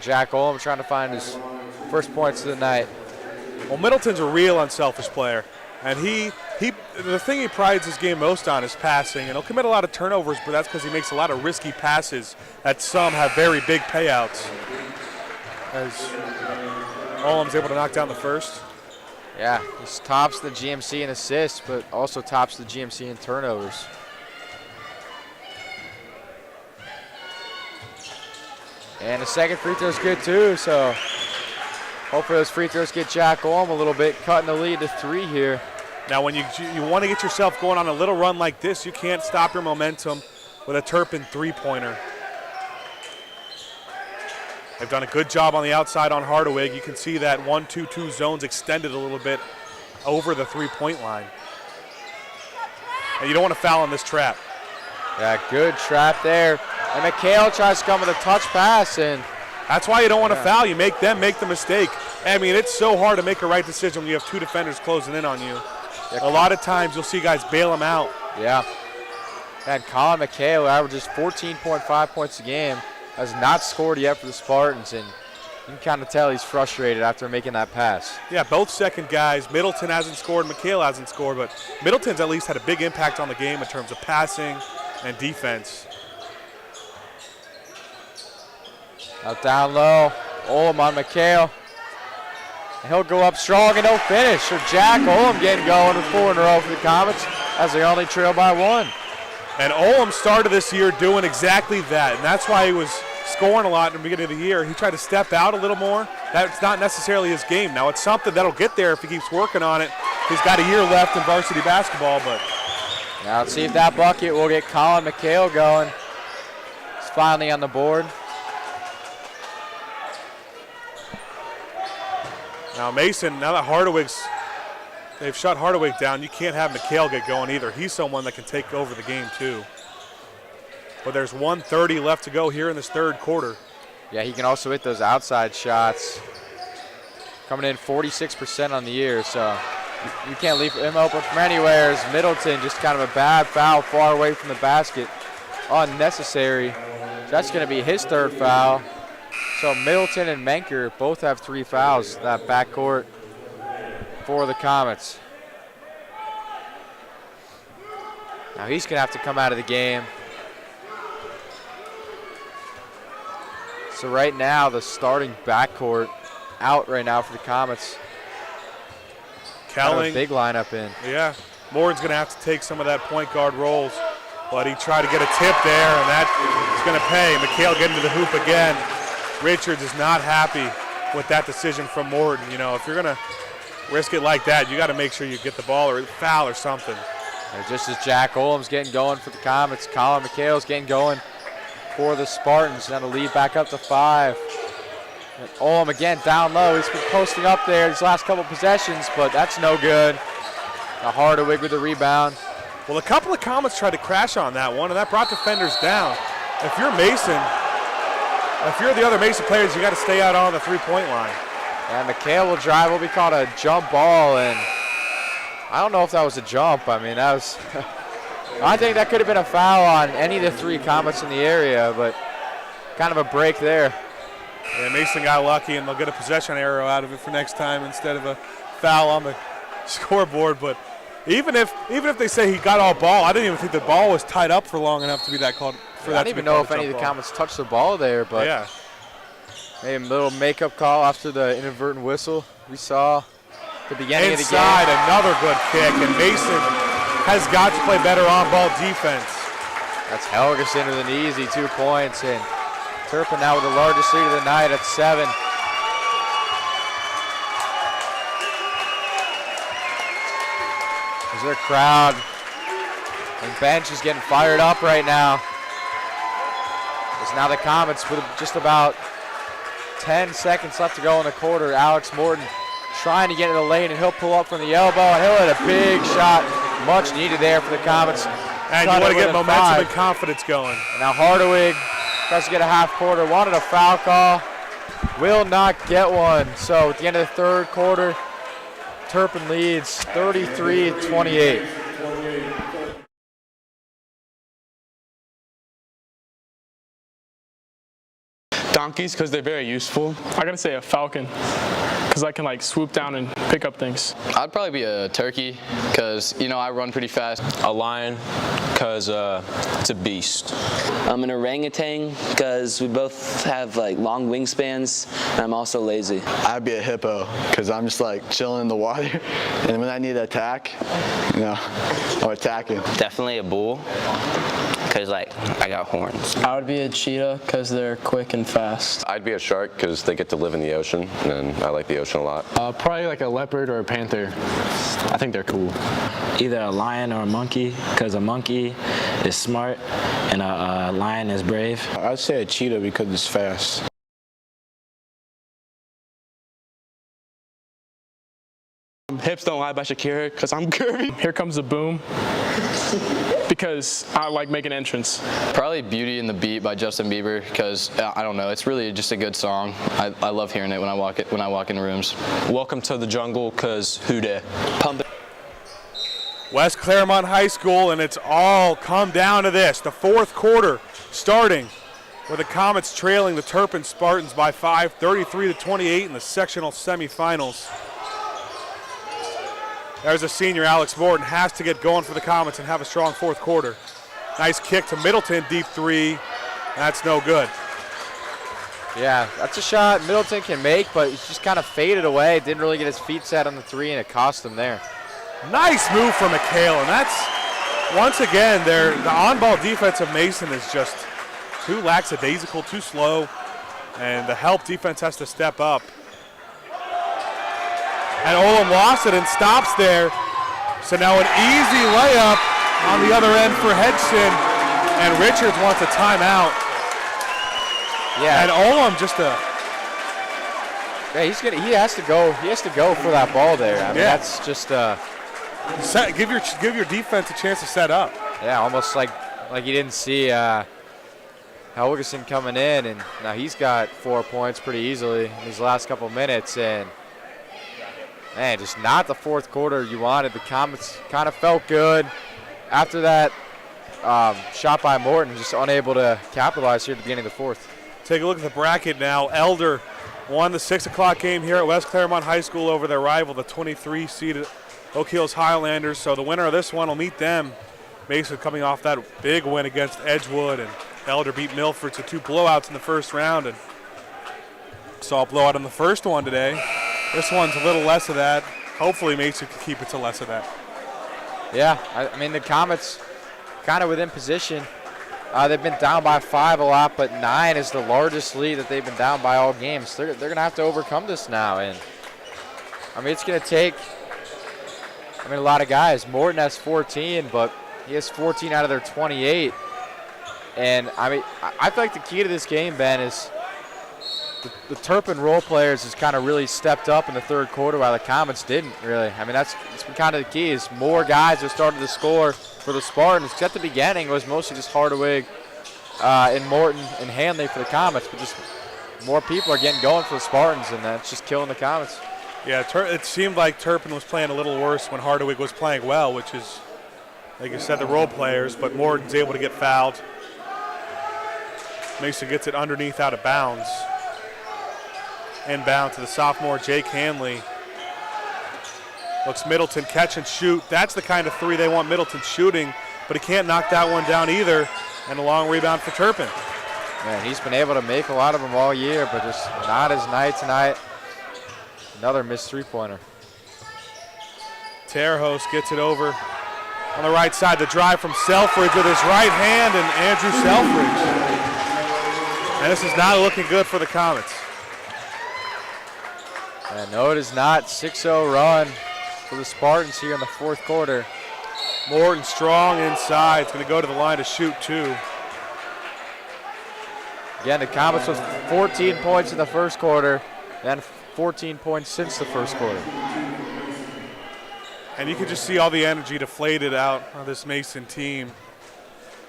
Jack Olam trying to find his first points of the night. Well, Middleton's a real unselfish player, and the thing he prides his game most on is passing, and he'll commit a lot of turnovers, but that's because he makes a lot of risky passes that some have very big payouts. As Olam's able to knock down the first. Yeah, he tops the GMC in assists, but also tops the GMC in turnovers. And the second free throw is good too, so hopefully those free throws get Jack Olam a little bit, cutting the lead to 3 here. Now when you want to get yourself going on a little run like this, you can't stop your momentum with a Turpin three-pointer. They've done a good job on the outside on Hardaway. You can see that 1-2-2 zones extended a little bit over the three-point line. And you don't want to foul on this trap. Yeah, good trap there. And McHale tries to come with a touch pass, and That's why you don't want to foul. You make them make the mistake. I mean, it's so hard to make a right decision when you have two defenders closing in on you. A lot of times you'll see guys bail them out. Yeah. And Colin McHale, who averages 14.5 points a game, has not scored yet for the Spartans, and you can kind of tell he's frustrated after making that pass. Yeah, both second guys. Middleton hasn't scored, McHale hasn't scored, but Middleton's at least had a big impact on the game in terms of passing and defense. Out down low, Olam on McHale. And he'll go up strong and he'll finish. So Jack Olam getting going with 4 in a row for the Comets as they only trail by 1. And Olam started this year doing exactly that, and that's why he was scoring a lot in the beginning of the year. He tried to step out a little more. That's not necessarily his game. Now, it's something that'll get there if he keeps working on it. He's got a year left in varsity basketball, but. Now let's see if that bucket will get Colin McHale going. He's finally on the board. Now Mason, now that they've shut Hardawig down, you can't have McHale get going either. He's someone that can take over the game too. But there's 1:30 left to go here in this third quarter. Yeah, he can also hit those outside shots. Coming in 46% on the year, so you can't leave him open from anywhere. As Middleton, just kind of a bad foul far away from the basket. Unnecessary. That's going to be his third foul. So Middleton and Menker both have 3 fouls, that backcourt for the Comets. Now he's going to have to come out of the game. So right now, the starting backcourt out right now for the Comets. Kelling. Big lineup in. Yeah, Morgan's going to have to take some of that point guard roles, but he tried to get a tip there, and that is going to pay. McHale getting to the hoop again. Richards is not happy with that decision from Morton. You know, if you're going to risk it like that, you got to make sure you get the ball or foul or something. And just as Jack Olam's getting going for the Comets, Colin McHale's getting going for the Spartans. Now to lead back up to 5. And Olam again down low. He's been posting up there these last couple possessions, but that's no good. Now Hardawig with the rebound. Well, a couple of Comets tried to crash on that one, and that brought defenders down. If you're Mason, if you're the other Mason players, you got to stay out on the three-point line. And McHale will drive. Will be called a jump ball, and I don't know if that was a jump. I mean, that was. I think that could have been a foul on any of the 3 Comets in the area, but kind of a break there. Yeah, Mason got lucky, and they'll get a possession arrow out of it for next time instead of a foul on the scoreboard. But even if they say he got all ball, I didn't even think the ball was tied up for long enough to be that called. I don't even know if any of the Comets touched the ball there, but yeah. Maybe a little makeup call after the inadvertent whistle we saw at the beginning of the game. Inside, another good kick, and Mason has got to play better on-ball defense. That's Helgeson with an easy 2 points, and Turpin now with the largest lead of the night at 7. There's their crowd, and bench is getting fired up right now. It's now the Comets with just about 10 seconds left to go in the quarter. Alex Morton trying to get in the lane, and he'll pull up from the elbow, and he'll hit a big shot. Much needed there for the Comets. And you want to get momentum and confidence going. And now Hardawig tries to get a half quarter. Wanted a foul call. Will not get one. So at the end of the third quarter, Turpin leads 33-28. Donkeys, because they're very useful. I gotta say a falcon, because I can like swoop down and pick up things. I'd probably be a turkey, because you know I run pretty fast. A lion, because it's a beast. I'm an orangutan, because we both have like long wingspans, and I'm also lazy. I'd be a hippo, because I'm just like chilling in the water, and when I need to attack, you know, I'm attacking. Definitely a bull, because like I got horns. I would be a cheetah, because they're quick and fast. I'd be a shark because they get to live in the ocean, and I like the ocean a lot. Probably like a leopard or a panther. I think they're cool. Either a lion or a monkey, because a monkey is smart and a lion is brave. I'd say a cheetah because it's fast. Hips Don't Lie by Shakira because I'm curvy. Here Comes the Boom because I like making entrance. Probably Beauty and the Beat by Justin Bieber because I don't know, it's really just a good song. I love hearing it when I walk in rooms. Welcome to the Jungle because who dat? Pump it. West Claremont High School, and it's all come down to this. The fourth quarter starting with the Comets trailing the Turpin Spartans by 5, 33-28 in the sectional semifinals. There's a senior, Alex Morton, has to get going for the Comets and have a strong fourth quarter. Nice kick to Middleton, deep three. That's no good. Yeah, that's a shot Middleton can make, but he's just kind of faded away. Didn't really get his feet set on the three, and it cost him there. Nice move from McHale, and that's, once again, the on-ball defense of Mason is just too lackadaisical, too slow, and the help defense has to step up. And Olam lost it and stops there. So now an easy layup on the other end for Hedson, and Richards wants a timeout. Yeah. And Olam just Yeah, he has to go. He has to go for that ball there. I mean, Yeah. that's just give your defense a chance to set up. yeah, almost like you didn't see Helgeson coming in, and now he's got 4 points pretty easily in these last couple minutes, and man, just not the fourth quarter you wanted. The Comets kind of felt good after that shot by Morton, just unable to capitalize here at the beginning of the fourth. Take a look at the bracket now. Elder won the 6 o'clock game here at West Claremont High School over their rival, the 23-seeded Oak Hills Highlanders. So the winner of this one will meet them. Mason coming off that big win against Edgewood, and Elder beat Milford to 2 blowouts in the first round, and saw a blowout in the first one today. This one's a little less of that. Hopefully Mason can keep it to less of that. Yeah, I mean, the Comets kind of within position. They've been down by 5 a lot, but 9 is the largest lead that they've been down by all games. They're going to have to overcome this now, and I mean, it's going to take a lot of guys. Morton has 14, but he has 14 out of their 28. And I mean, I feel like the key to this game, Ben, is the Turpin role players has kind of really stepped up in the third quarter while the Comets didn't really. I mean, that's been kind of the key, is more guys have started to score for the Spartans. Because at the beginning, it was mostly just Hardawig and Morton and Hanley for the Comets, but just more people are getting going for the Spartans, and that's just killing the Comets. Yeah, it seemed like Turpin was playing a little worse when Hardawig was playing well, which is, like you said, the role players, but Morton's able to get fouled. Mason gets it underneath out of bounds. Inbound to the sophomore, Jake Hanley. Looks Middleton catch and shoot. That's the kind of three they want Middleton shooting, but he can't knock that one down either. And a long rebound for Turpin. Man, he's been able to make a lot of them all year, but just not his night tonight. Another missed three-pointer. Terhos gets it over on the right side. The drive from Selfridge with his right hand, and Andrew Selfridge. And this is not looking good for the Comets. And no, it is not. 6-0 run for the Spartans here in the fourth quarter. Morton strong inside. It's going to go to the line to shoot two. Again, the Comets with 14 points in the first quarter, then 14 points since the first quarter. And you can just see all the energy deflated out of this Mason team.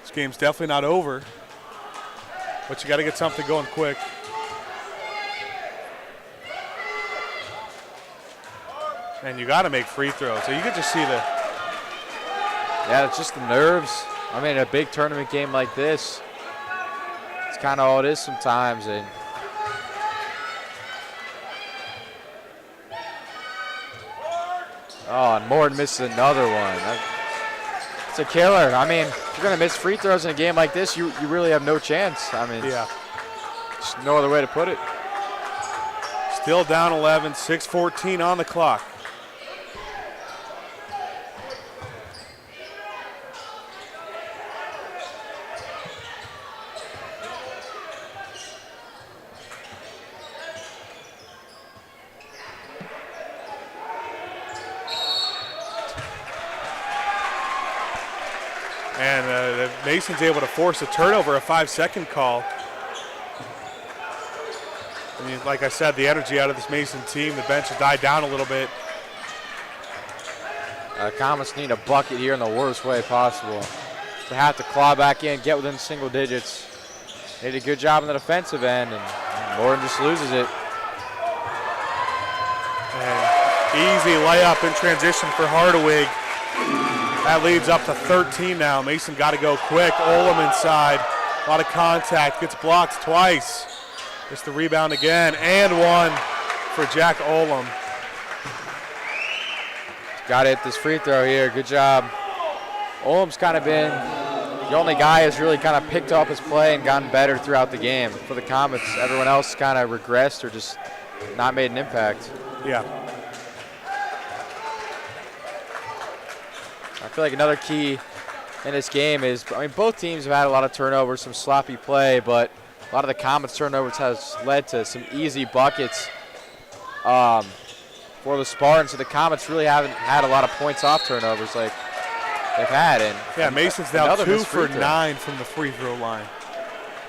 This game's definitely not over, but you got to get something going quick. And you got to make free throws. So you can just see the... Yeah, it's just the nerves. I mean, a big tournament game like this, it's kind of all it is sometimes. And and Morton misses another one. It's a killer. I mean, if you're going to miss free throws in a game like this, you really have no chance. I mean, yeah, just no other way to put it. Still down 11, 6:14 on the clock. And Mason's able to force a turnover, a 5-second call. I mean, like I said, the energy out of this Mason team, the bench has died down a little bit. Comets need a bucket here in the worst way possible. They have to claw back in, get within single digits. They did a good job on the defensive end, and Morton just loses it. And easy layup in transition for Hardawig. That leads up to 13 now. Mason got to go quick. Olam inside. A lot of contact. Gets blocked twice. Gets the rebound again. And one for Jack Olam. Got to hit this free throw here. Good job. Olam's kind of been the only guy who's really kind of picked up his play and gotten better throughout the game. For the Comets, everyone else kind of regressed or just not made an impact. Yeah. I feel like another key in this game is, both teams have had a lot of turnovers, some sloppy play, but a lot of the Comets turnovers has led to some easy buckets for the Spartans. So the Comets really haven't had a lot of points off turnovers like they've had. And yeah, Mason's now 2 for 9 from the free throw line.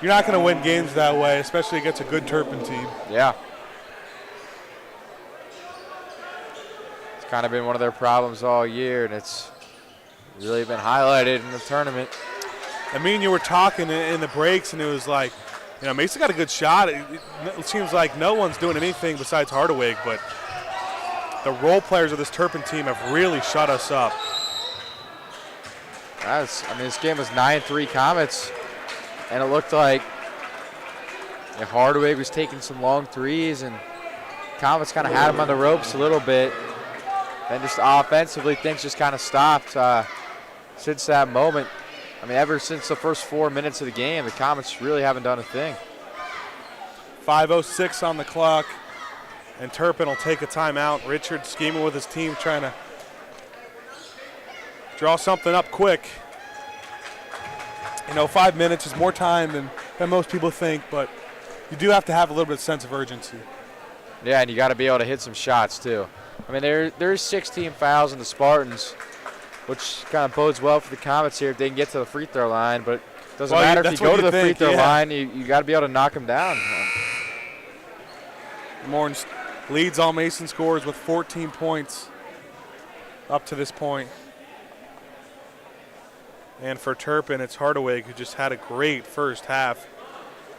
You're not going to win games that way, especially against a good Turpin team. Yeah. It's kind of been one of their problems all year, and it's really been highlighted in the tournament. I mean, you were talking in the breaks, and it was like, Mason got a good shot. It seems like no one's doing anything besides Hardawig, but the role players of this Turpin team have really shut us up. This game was 9-3 Comets, and it looked like Hardawig was taking some long threes, and Comets kind of had him on the ropes a little bit. And just offensively, things just kind of stopped since that moment. Ever since the first 4 minutes of the game, the Comets really haven't done a thing. 5:06 on the clock, and Turpin will take a timeout. Richard scheming with his team, trying to draw something up quick. 5 minutes is more time than most people think, but you do have to have a little bit of sense of urgency. Yeah, and you got to be able to hit some shots too. There's 16 fouls in the Spartans, which kind of bodes well for the Comets here if they can get to the free throw line, but it doesn't matter if you go to the free throw line, you got to be able to knock them down. Morton leads all Mason scores with 14 points up to this point. And for Turpin, it's Hardawig, who just had a great first half.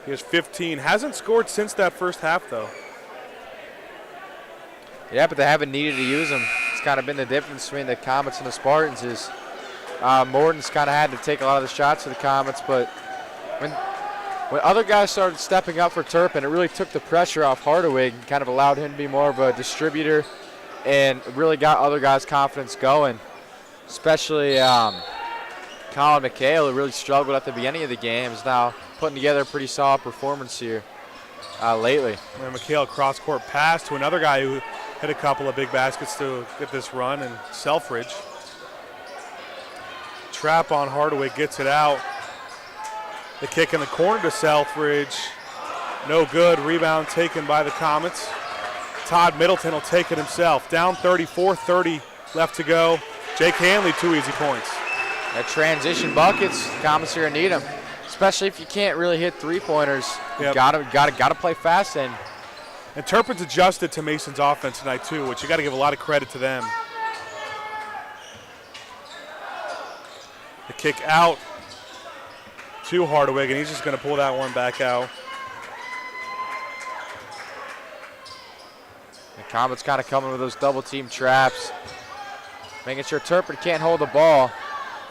He has 15. Hasn't scored since that first half, though. Yeah, but they haven't needed to use him. It's kind of been the difference between the Comets and the Spartans is Morton's kind of had to take a lot of the shots for the Comets, but when other guys started stepping up for Turpin, it really took the pressure off Hardawig and kind of allowed him to be more of a distributor and really got other guys' confidence going, especially Colin McHale, who really struggled at the beginning of the game, is now putting together a pretty solid performance here lately. And McHale cross-court pass to another guy who hit a couple of big baskets to get this run, and Selfridge. Trap on Hardaway, gets it out. The kick in the corner to Selfridge. No good. Rebound taken by the Comets. Todd Middleton will take it himself. Down 34-30 left to go. Jake Hanley, 2 easy points. That transition buckets, the Comets here need them, especially if you can't really hit three-pointers. Yep. You gotta play fast. And Turpin's adjusted to Mason's offense tonight too, which you got to give a lot of credit to them. The kick out to Hardawig, and he's just going to pull that one back out. the Comets kind of coming with those double-team traps, making sure Turpin can't hold the ball.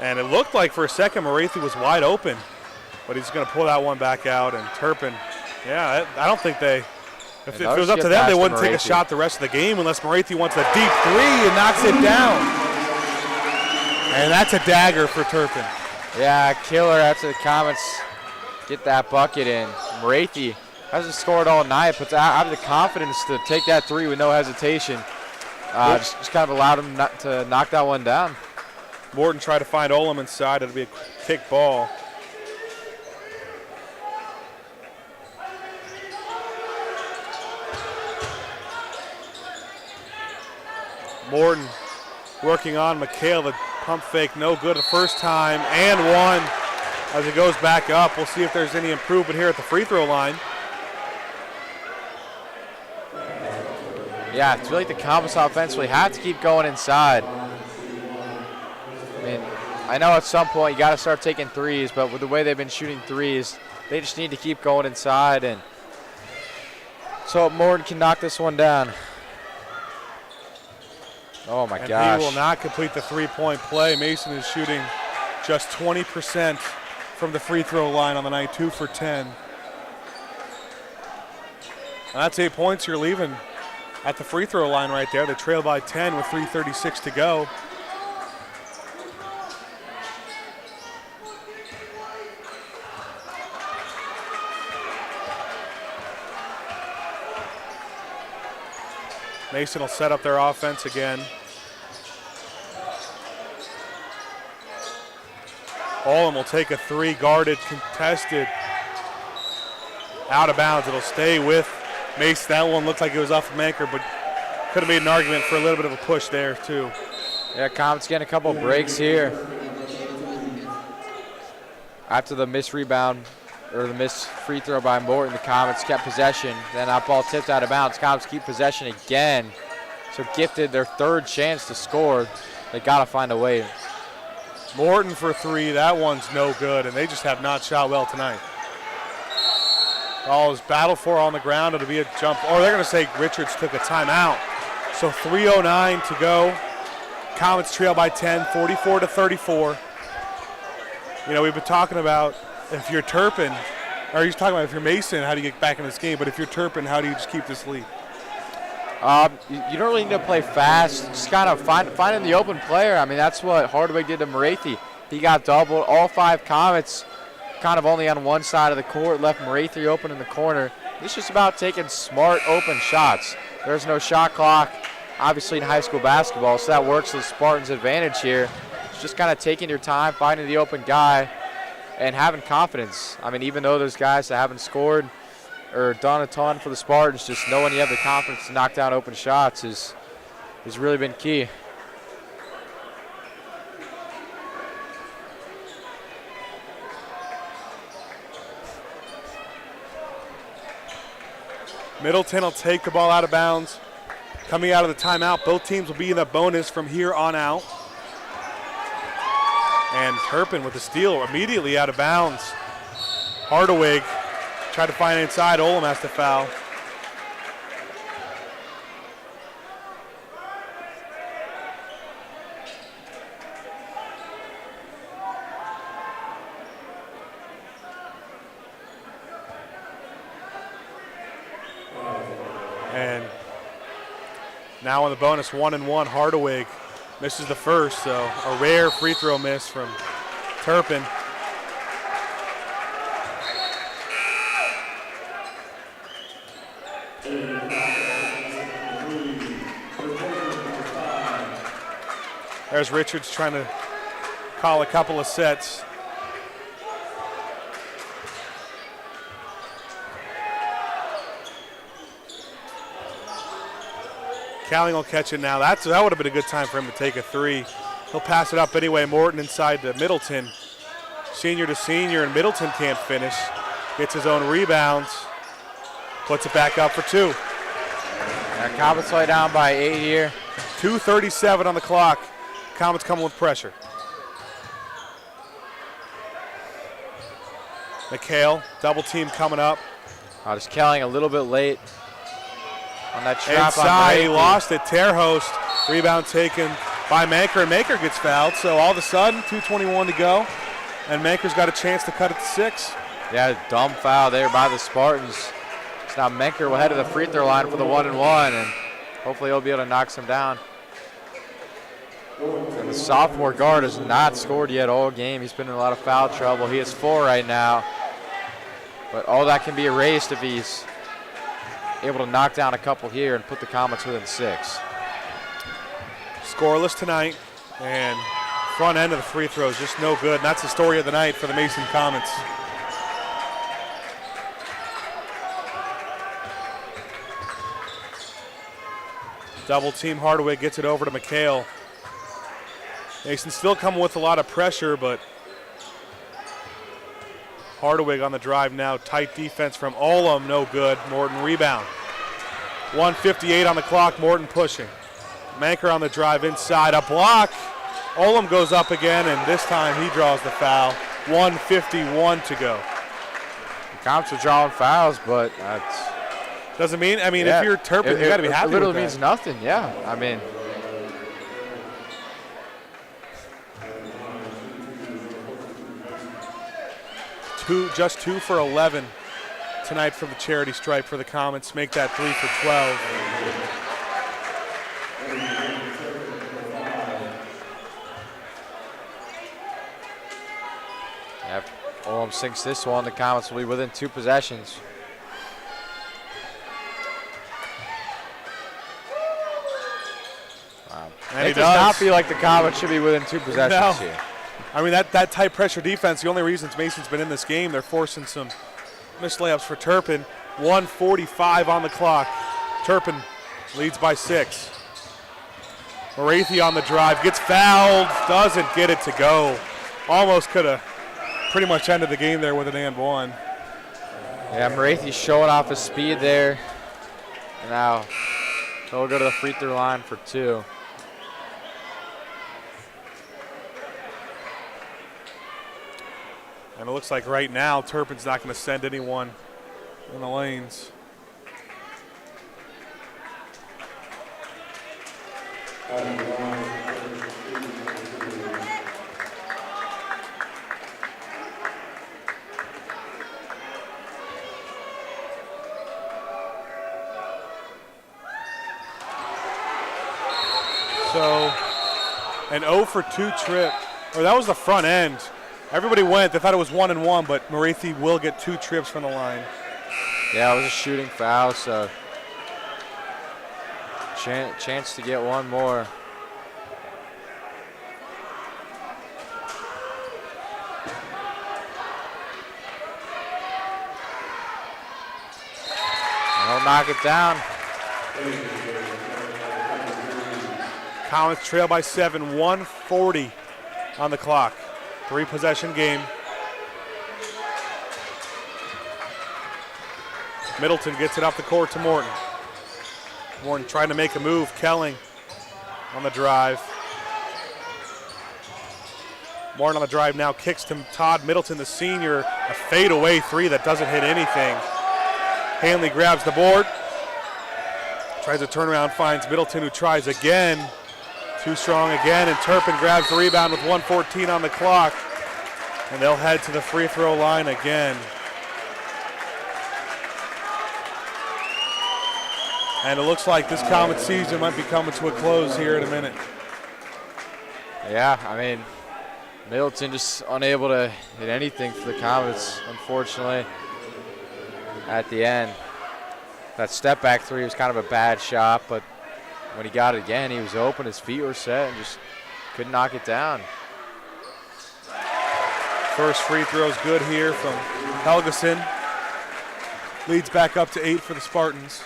And it looked like for a second Morathi was wide open, but he's going to pull that one back out. And Turpin, I don't think they, if it was up to them, they wouldn't take a shot the rest of the game unless Morathi wants a deep three and knocks it down. And that's a dagger for Turpin. Yeah, killer after the Comets get that bucket in. Morathi hasn't scored all night, but out of the confidence to take that three with no hesitation. Just kind of allowed him to knock that one down. Morton tried to find Olam inside. It'll be a kick ball. Morton working on McHale. The pump fake, no good the first time, and one as it goes back up. We'll see if there's any improvement here at the free throw line. Yeah, it's really the Comets offensively have to keep going inside. I know at some point you got to start taking threes, but with the way they've been shooting threes, they just need to keep going inside, and so Morton can knock this one down. Oh my gosh. And he will not complete the three-point play. Mason is shooting just 20% from the free throw line on the night, 2 for 10. And that's 8 points you're leaving at the free throw line right there. They trail by 10 with 3:36 to go. Mason will set up their offense again. Olin will take a three, guarded, contested, out of bounds. It'll stay with Mason. That one looked like it was off of Manker, but could have made an argument for a little bit of a push there too. Yeah, Comet's getting a couple breaks here. After the missed rebound, or the missed free throw by Morton, the Comets kept possession. Then that ball tipped out of bounds. Comets keep possession again. So Gifted their third chance to score. They got to find a way. Morton for three, that one's no good, and they just have not shot well tonight. Ball is battled for on the ground. It'll be a jump, or they're going to say Richards took a timeout. So 3:09 to go. Comets trail by 10, 44-34. You know, we've been talking about if you're Turpin, or he's talking about if you're Mason, how do you get back in this game? But if you're Turpin, how do you just keep this lead? You don't really need to play fast. Just kind of finding the open player. I mean, that's what Hardwick did to Morathi. He got doubled. All 5 Comets kind of only on one side of the court, left Morathi open in the corner. It's just about taking smart, open shots. There's no shot clock, obviously, in high school basketball, so that works to the Spartans' advantage here. It's just kind of taking your time, finding the open guy, and having confidence. I mean, even though there's guys that haven't scored or done a ton for the Spartans, just knowing you have the confidence to knock down open shots has really been key. Middleton will take the ball out of bounds. Coming out of the timeout, both teams will be in the bonus from here on out. And Turpin with the steal immediately out of bounds. Hardawig tried to find it inside. Olam has to foul. And now on the bonus, 1-1, Hardawig misses the first, so a rare free throw miss from Turpin. There's Richards trying to call a couple of sets. Cowling will catch it now. That would have been a good time for him to take a three. He'll pass it up anyway. Morton inside to Middleton. Senior to senior, and Middleton can't finish. Gets his own rebounds. Puts it back up for 2. Comets lay down by 8 here. 2:37 on the clock. Comets coming with pressure. McHale, double team coming up. Just Cowling a little bit late on that trap. Inside, he lost it. Terhost, rebound taken by Manker, and Manker gets fouled. So all of a sudden, 2:21 to go, and Manker's got a chance to cut it to 6. Yeah, dumb foul there by the Spartans. So now Manker will head to the free throw line for the 1-1, and hopefully he'll be able to knock some down. And the sophomore guard has not scored yet all game. He's been in a lot of foul trouble. He has 4 right now. But all that can be erased if he's able to knock down a couple here and put the Comets within 6. Scoreless tonight, and front end of the free throws just no good. And that's the story of the night for the Mason Comets. Double team Hardaway gets it over to McHale. Mason still coming with a lot of pressure, but Hardawig on the drive now. Tight defense from Olam, no good. Morton rebound. 1:58 on the clock, Morton pushing. Manker on the drive inside, a block, Olam goes up again, and this time he draws the foul. 1:51 to go. The Comets are drawing fouls, but that's... Doesn't mean, if you're Turpin, you got to be happy with that. It literally means nothing, yeah. I mean... Just 2 for 11 tonight for the charity stripe for the Comets. Make that 3 for 12. Yep. Olam sinks this one. The Comets will be within 2 possessions. Wow. And it does not feel like the Comets should be within 2 possessions here. I mean, that tight pressure defense, the only reason Mason's been in this game, they're forcing some missed layups for Turpin. 1:45 on the clock. Turpin leads by 6. Morathi on the drive, gets fouled, doesn't get it to go. Almost could have pretty much ended the game there with an and one. Yeah, Morathi's showing off his speed there. Now he'll go to the free throw line for 2. And it looks like right now Turpin's not going to send anyone in the lanes. So an 0 for 2 trip, or that was the front end. Everybody went. They thought it was 1 and 1, but Morathi will get 2 trips from the line. Yeah, it was a shooting foul, so chance to get one more. He'll knock it down. Comets trail by 7, 1:40 on the clock. 3-possession game. Middleton gets it off the court to Morton. Morton trying to make a move. Kelling on the drive. Morton on the drive now kicks to Todd Middleton, the senior. A fadeaway 3 that doesn't hit anything. Hanley grabs the board. Tries to turn around, finds Middleton, who tries again. Too strong again, and Turpin grabs the rebound with 1:14 on the clock. And they'll head to the free throw line again. And it looks like this Comet season might be coming to a close here in a minute. Yeah, I mean, Middleton just unable to hit anything for the Comets, unfortunately, at the end. That step back 3 was kind of a bad shot, but when he got it again, he was open, his feet were set, and just couldn't knock it down. First free throw is good here from Helgeson. Leads back up to 8 for the Spartans.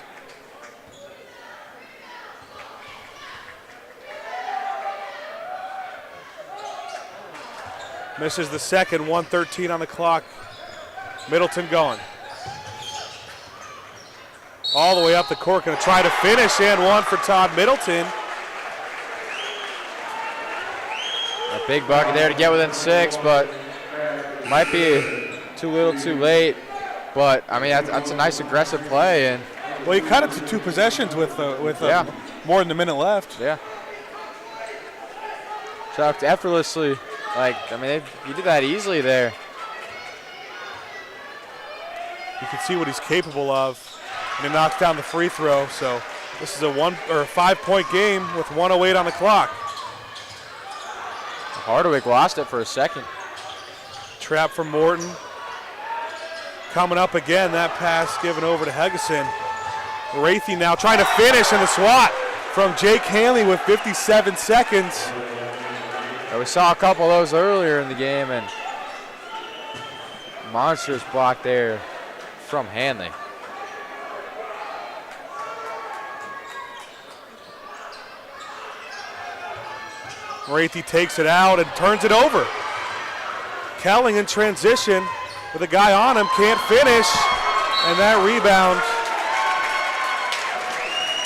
Misses the second, 1:13 on the clock. Middleton going. All the way up the court, going to try to finish, and one for Todd Middleton. A big bucket there to get within 6, but might be too little too late. But, I mean, that's a nice aggressive play. And well, he cut it to 2 possessions with more than a minute left. Yeah. Chucked effortlessly. Like, I mean, he did that easily there. You can see what he's capable of. And he knocks down the free throw. So this is a 5-point game with 1:08 on the clock. Hardwick lost it for a second. Trap from Morton. Coming up again, that pass given over to Helgeson. Morathi now trying to finish, and the swat from Jake Hanley with 57 seconds. And we saw a couple of those earlier in the game, and monstrous block there from Hanley. Morathi takes it out and turns it over. Kelling in transition with a guy on him, can't finish, and that rebound.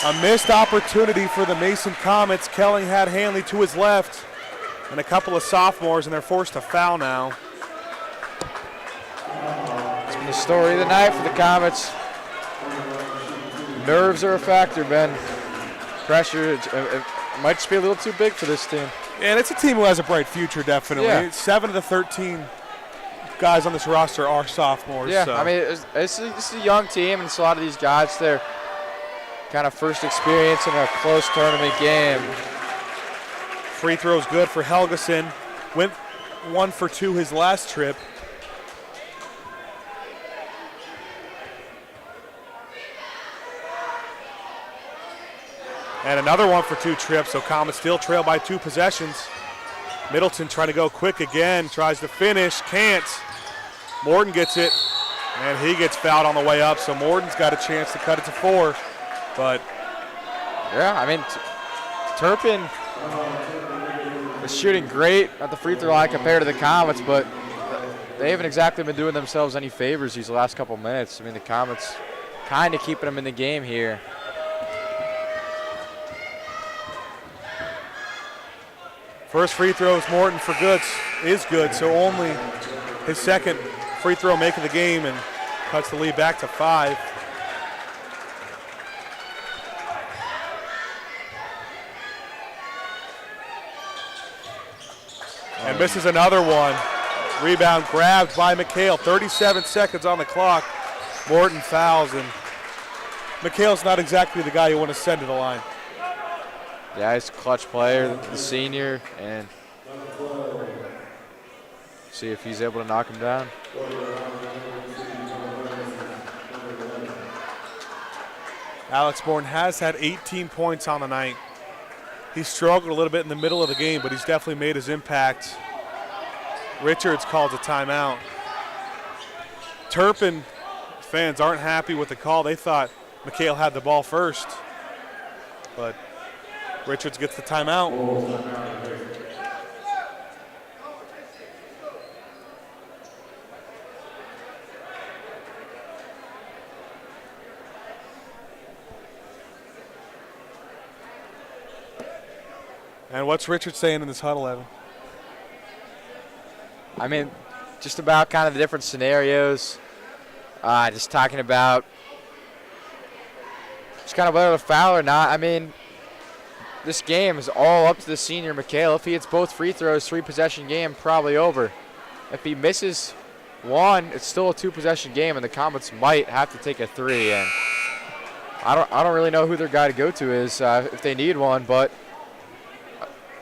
A missed opportunity for the Mason Comets. Kelling had Hanley to his left. and a couple of sophomores, and they're forced to foul now. It's been the story of the night for the Comets. Nerves are a factor, Ben. Pressure, it might just be a little too big for this team. And it's a team who has a bright future, definitely. Yeah. 7 of the 13 guys on this roster are sophomores. Yeah, so. I mean, it's a young team, and it's a lot of these guys, their kind of first experience in a close tournament game. Free throw's good for Helgeson. Went 1 for 2 his last trip. And another 1 for 2 trips, so Comets still trail by 2 possessions. Middleton trying to go quick again, tries to finish, can't. Morton gets it, and he gets fouled on the way up, so Morton's got a chance to cut it to 4. But yeah, I mean, Turpin is shooting great at the free throw line compared to the Comets, but they haven't exactly been doing themselves any favors these last couple minutes. I mean, the Comets kind of keeping them in the game here. First free throw is Morton for good, is good, so only his second free throw making the game, and cuts the lead back to 5. And misses another one. Rebound grabbed by McHale. 37 seconds on the clock. Morton fouls, and McHale's not exactly the guy you want to send to the line. Yeah, he's a clutch player, the senior, and see if he's able to knock him down. Alex Morton has had 18 points on the night. He struggled a little bit in the middle of the game, but he's definitely made his impact. Richards calls a timeout. Turpin fans aren't happy with the call. They thought McHale had the ball first, but Richards gets the timeout. And what's Richards saying in this huddle, Evan? I mean, just about kind of the different scenarios. Just talking about just kind of whether to foul or not. I mean, this game is all up to the senior McHale. If he hits both free throws, 3-possession game, probably over. If he misses one, it's still a 2-possession game, and the Comets might have to take a 3. And I don't really know who their guy to go to is if they need one, but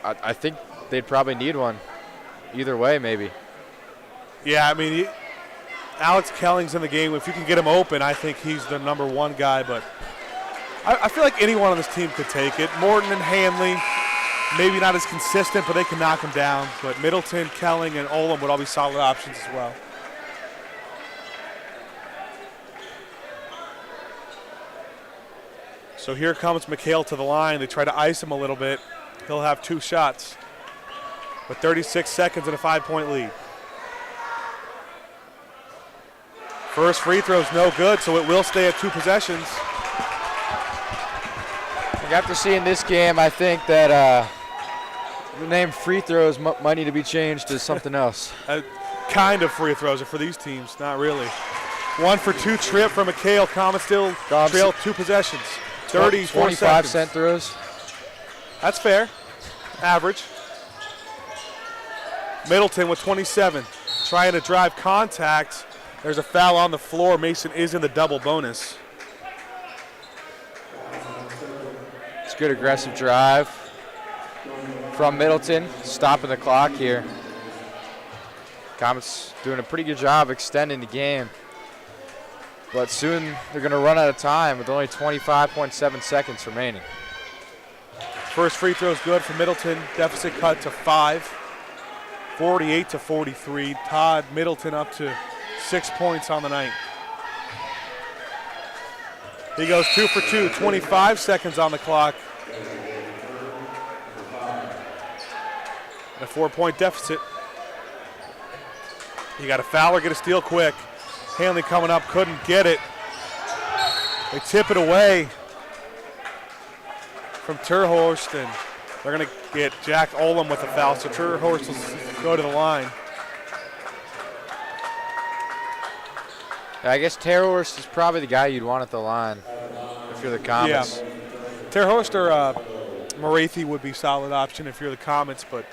I think they'd probably need one. Either way, maybe. Yeah, I mean, Alex Kelling's in the game. If you can get him open, I think he's the #1 guy, but I feel like anyone on this team could take it. Morton and Hanley, maybe not as consistent, but they can knock him down. But Middleton, Kelling, and Olam would all be solid options as well. So here comes McHale to the line. They try to ice him a little bit. He'll have 2 shots with 36 seconds and a 5-point lead. First free throw's no good, so it will stay at 2 possessions. After seeing this game, I think that the name free throws might need to be changed to something else. Kind of free throws are for these teams, not really. 1 for 2 trip from McHale. Comets still trail 2 possessions. 34 seconds. 25-cent throws. That's fair. Average. Middleton with 27. Trying to drive contact. There's a foul on the floor. Mason is in the double bonus. It's a good aggressive drive from Middleton, stopping the clock here. Comets doing a pretty good job extending the game. But soon they're going to run out of time with only 25.7 seconds remaining. First free throw is good for Middleton. Deficit cut to 5. 48-43. Todd Middleton up to 6 points on the night. He goes 2 for 2, 25 seconds on the clock. And a 4-point deficit. You got a foul or get a steal quick. Hanley coming up, couldn't get it. They tip it away from Terhorst, and They're going to get Jack Olam with a foul, so Turhorst will go to the line. I guess Terhorst is probably the guy you'd want at the line if you're the Comets. Yeah. Terhorst or Morathi would be a solid option if you're the Comets, but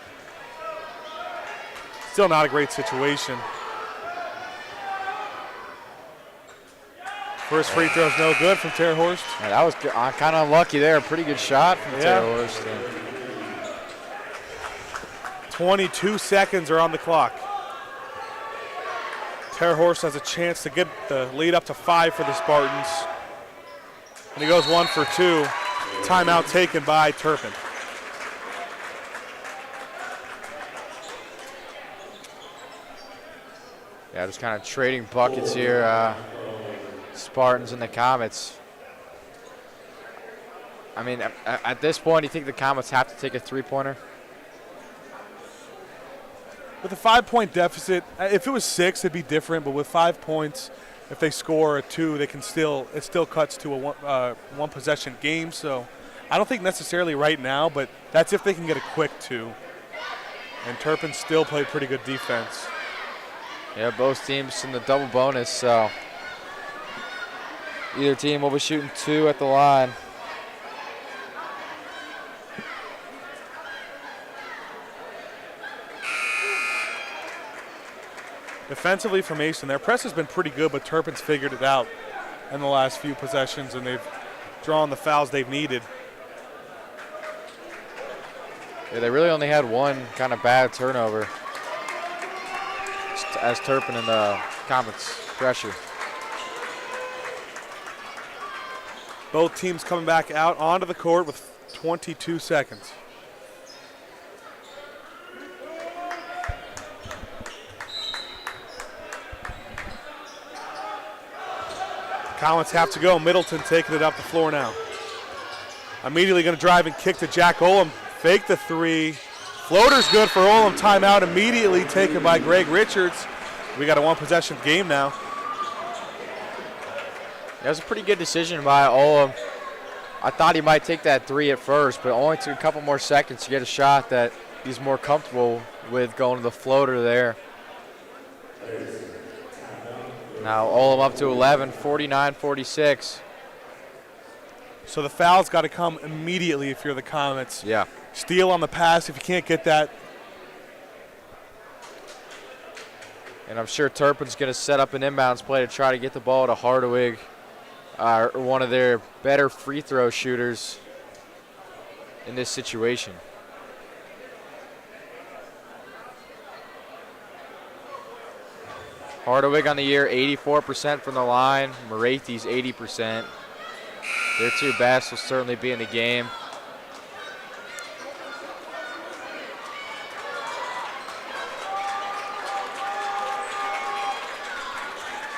still not a great situation. First free throw is no good from Terhorst. Yeah, that was kind of unlucky there. Pretty good shot from Terhorst. 22 seconds are on the clock. Terhorst has a chance to get the lead up to 5 for the Spartans. And he goes 1 for 2. Timeout taken by Turpin. Yeah, just kind of trading buckets here. Spartans and the Comets. I mean, at this point, do you think the Comets have to take a three-pointer? With a 5-point deficit, if it was 6, it'd be different. But with 5 points, if they score a 2, they can it still cuts to a one-possession game. So I don't think necessarily right now, but that's if they can get a quick 2. And Turpin still played pretty good defense. Yeah, both teams in the double bonus, so either team will be shooting 2 at the line. Defensively for Mason, their press has been pretty good, but Turpin's figured it out in the last few possessions, and they've drawn the fouls they've needed. Yeah, they really only had one kind of bad turnover as Turpin and the Comets pressure. Both teams coming back out onto the court with 22 seconds. Comets have to go. Middleton taking it up the floor now. Immediately going to drive and kick to Jack Olam. Fake the 3. Floater's good for Olam. Timeout immediately taken by Greg Richards. We got a one-possession game now. That was a pretty good decision by Olam. I thought he might take that 3 at first, but only took a couple more seconds to get a shot that he's more comfortable with going to the floater there. Now Olam up to 11, 49-46. So the foul's got to come immediately if you're the Comets. Yeah. Steal on the pass if you can't get that. And I'm sure Turpin's going to set up an inbounds play to try to get the ball to Hardawig, one of their better free throw shooters in this situation. Hardawig on the year, 84% from the line. Morathi's 80%. Their two best will certainly be in the game.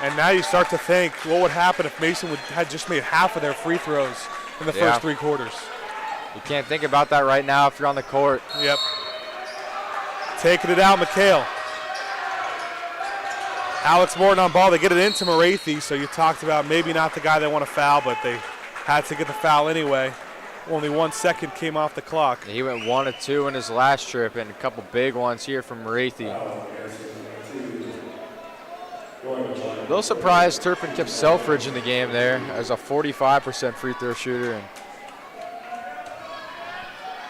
And now you start to think, what would happen if Mason had just made half of their free throws in the first 3 quarters? You can't think about that right now if you're on the court. Yep. Taking it out, McHale. Alex Morton on ball. They get it into Morathi, so you talked about maybe not the guy they want to foul, but they had to get the foul anyway. Only 1 second came off the clock. He went 1 of 2 in his last trip, and a couple big ones here from Morathi. A little surprised Turpin kept Selfridge in the game there as a 45% free throw shooter.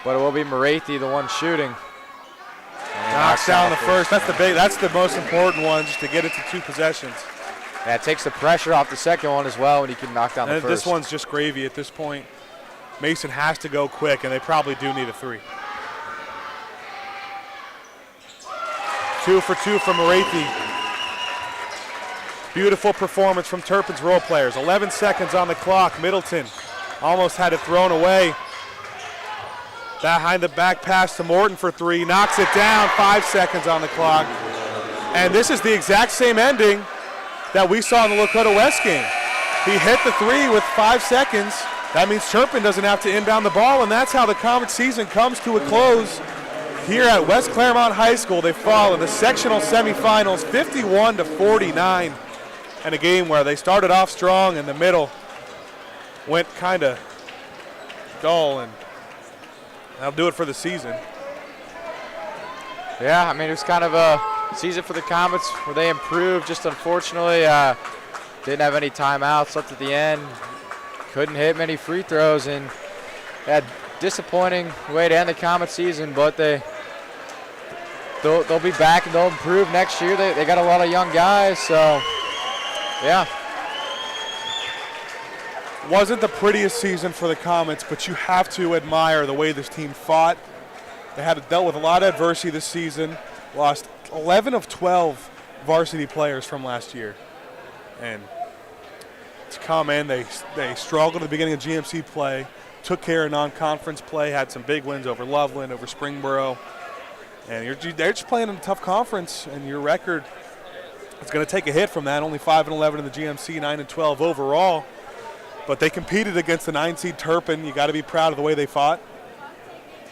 But it will be Morathi, the one shooting. Knocks down the first. That's the most important one, just to get it to 2 possessions. Yeah, it takes the pressure off the second one as well when he can knock down the first. This one's just gravy at this point. Mason has to go quick, and they probably do need a 3. 2 for 2 from Morathi. Beautiful performance from Turpin's role players. 11 seconds on the clock. Middleton almost had it thrown away. Behind the back pass to Morton for 3. Knocks it down. 5 seconds on the clock. And this is the exact same ending that we saw in the Lakota West game. He hit the 3 with 5 seconds. That means Turpin doesn't have to inbound the ball, and that's how the Comet season comes to a close here at West Claremont High School. They fall in the sectional semifinals 51-49 in a game where they started off strong in the middle, went kind of dull, and That'll do it for the season. Yeah, I mean, it was kind of a season for the Comets where they improved. Just unfortunately, didn't have any timeouts left at the end. Couldn't hit many free throws, and had disappointing way to end the Comet season. But they'll be back and they'll improve next year. They got a lot of young guys, so yeah. Wasn't the prettiest season for the Comets, but you have to admire the way this team fought. They had dealt with a lot of adversity this season, lost 11 of 12 varsity players from last year. And to come in, they struggled at the beginning of GMC play, took care of non-conference play, had some big wins over Loveland, over Springboro. And they're just playing in a tough conference, and your record is going to take a hit from that. Only 5-11 in the GMC, 9-12 overall. But they competed against the 9-seed Turpin. You got to be proud of the way they fought.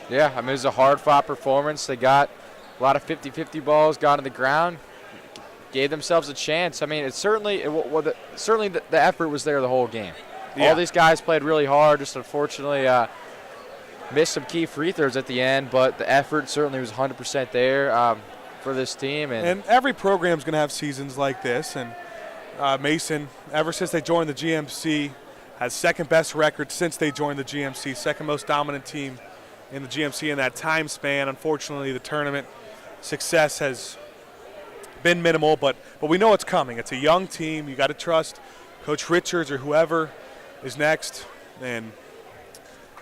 Yeah, I mean, it was a hard-fought performance. They got a lot of 50-50 balls, got on the ground, gave themselves a chance. I mean, certainly the effort was there the whole game. Yeah. All these guys played really hard, just unfortunately missed some key free throws at the end, but the effort certainly was 100% there for this team. And every program's going to have seasons like this. And Mason, ever since they joined the GMC, has second-best record since they joined the GMC, second most dominant team in the GMC in that time span. Unfortunately, the tournament success has been minimal, but we know it's coming. It's a young team. You got to trust Coach Richards or whoever is next. And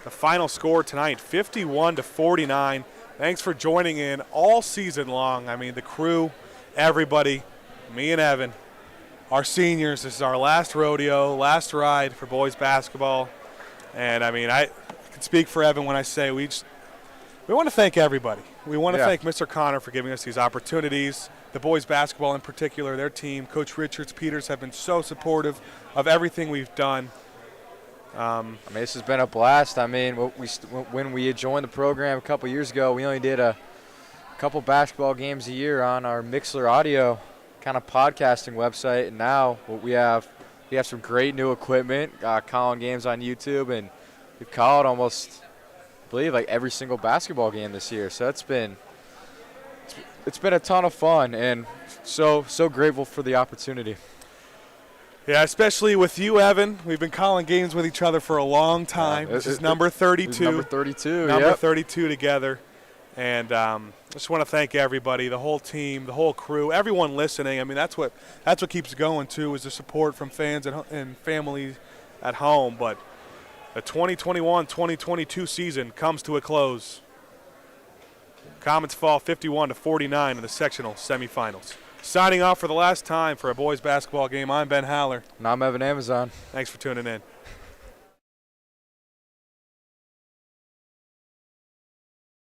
the final score tonight, 51-49. Thanks for joining in all season long. I mean, the crew, everybody, me and Evan, our seniors. This is our last rodeo, last ride for boys basketball. And, I mean, I can speak for Evan when I say we want to thank everybody. We want to thank Mr. Connor for giving us these opportunities. The boys basketball in particular, their team, Coach Richards, Peters have been so supportive of everything we've done. I mean, this has been a blast. I mean, when we joined the program a couple years ago, we only did a couple basketball games a year on our Mixler audio kind of podcasting website, and now we have some great new equipment, calling games on YouTube, and we've called almost, I believe, like every single basketball game this year. So it's been a ton of fun, and so grateful for the opportunity. Yeah, especially with you, Evan. We've been calling games with each other for a long time. This is number 32. Number 32, Number 32 together. And just want to thank everybody, the whole team, the whole crew, everyone listening. I mean, that's what keeps going, too, is the support from fans and families at home. But the 2021-2022 season comes to a close. Comets fall 51-49 in the sectional semifinals. Signing off for the last time for a boys basketball game, I'm Ben Haller. And I'm Evan Amazon. Thanks for tuning in.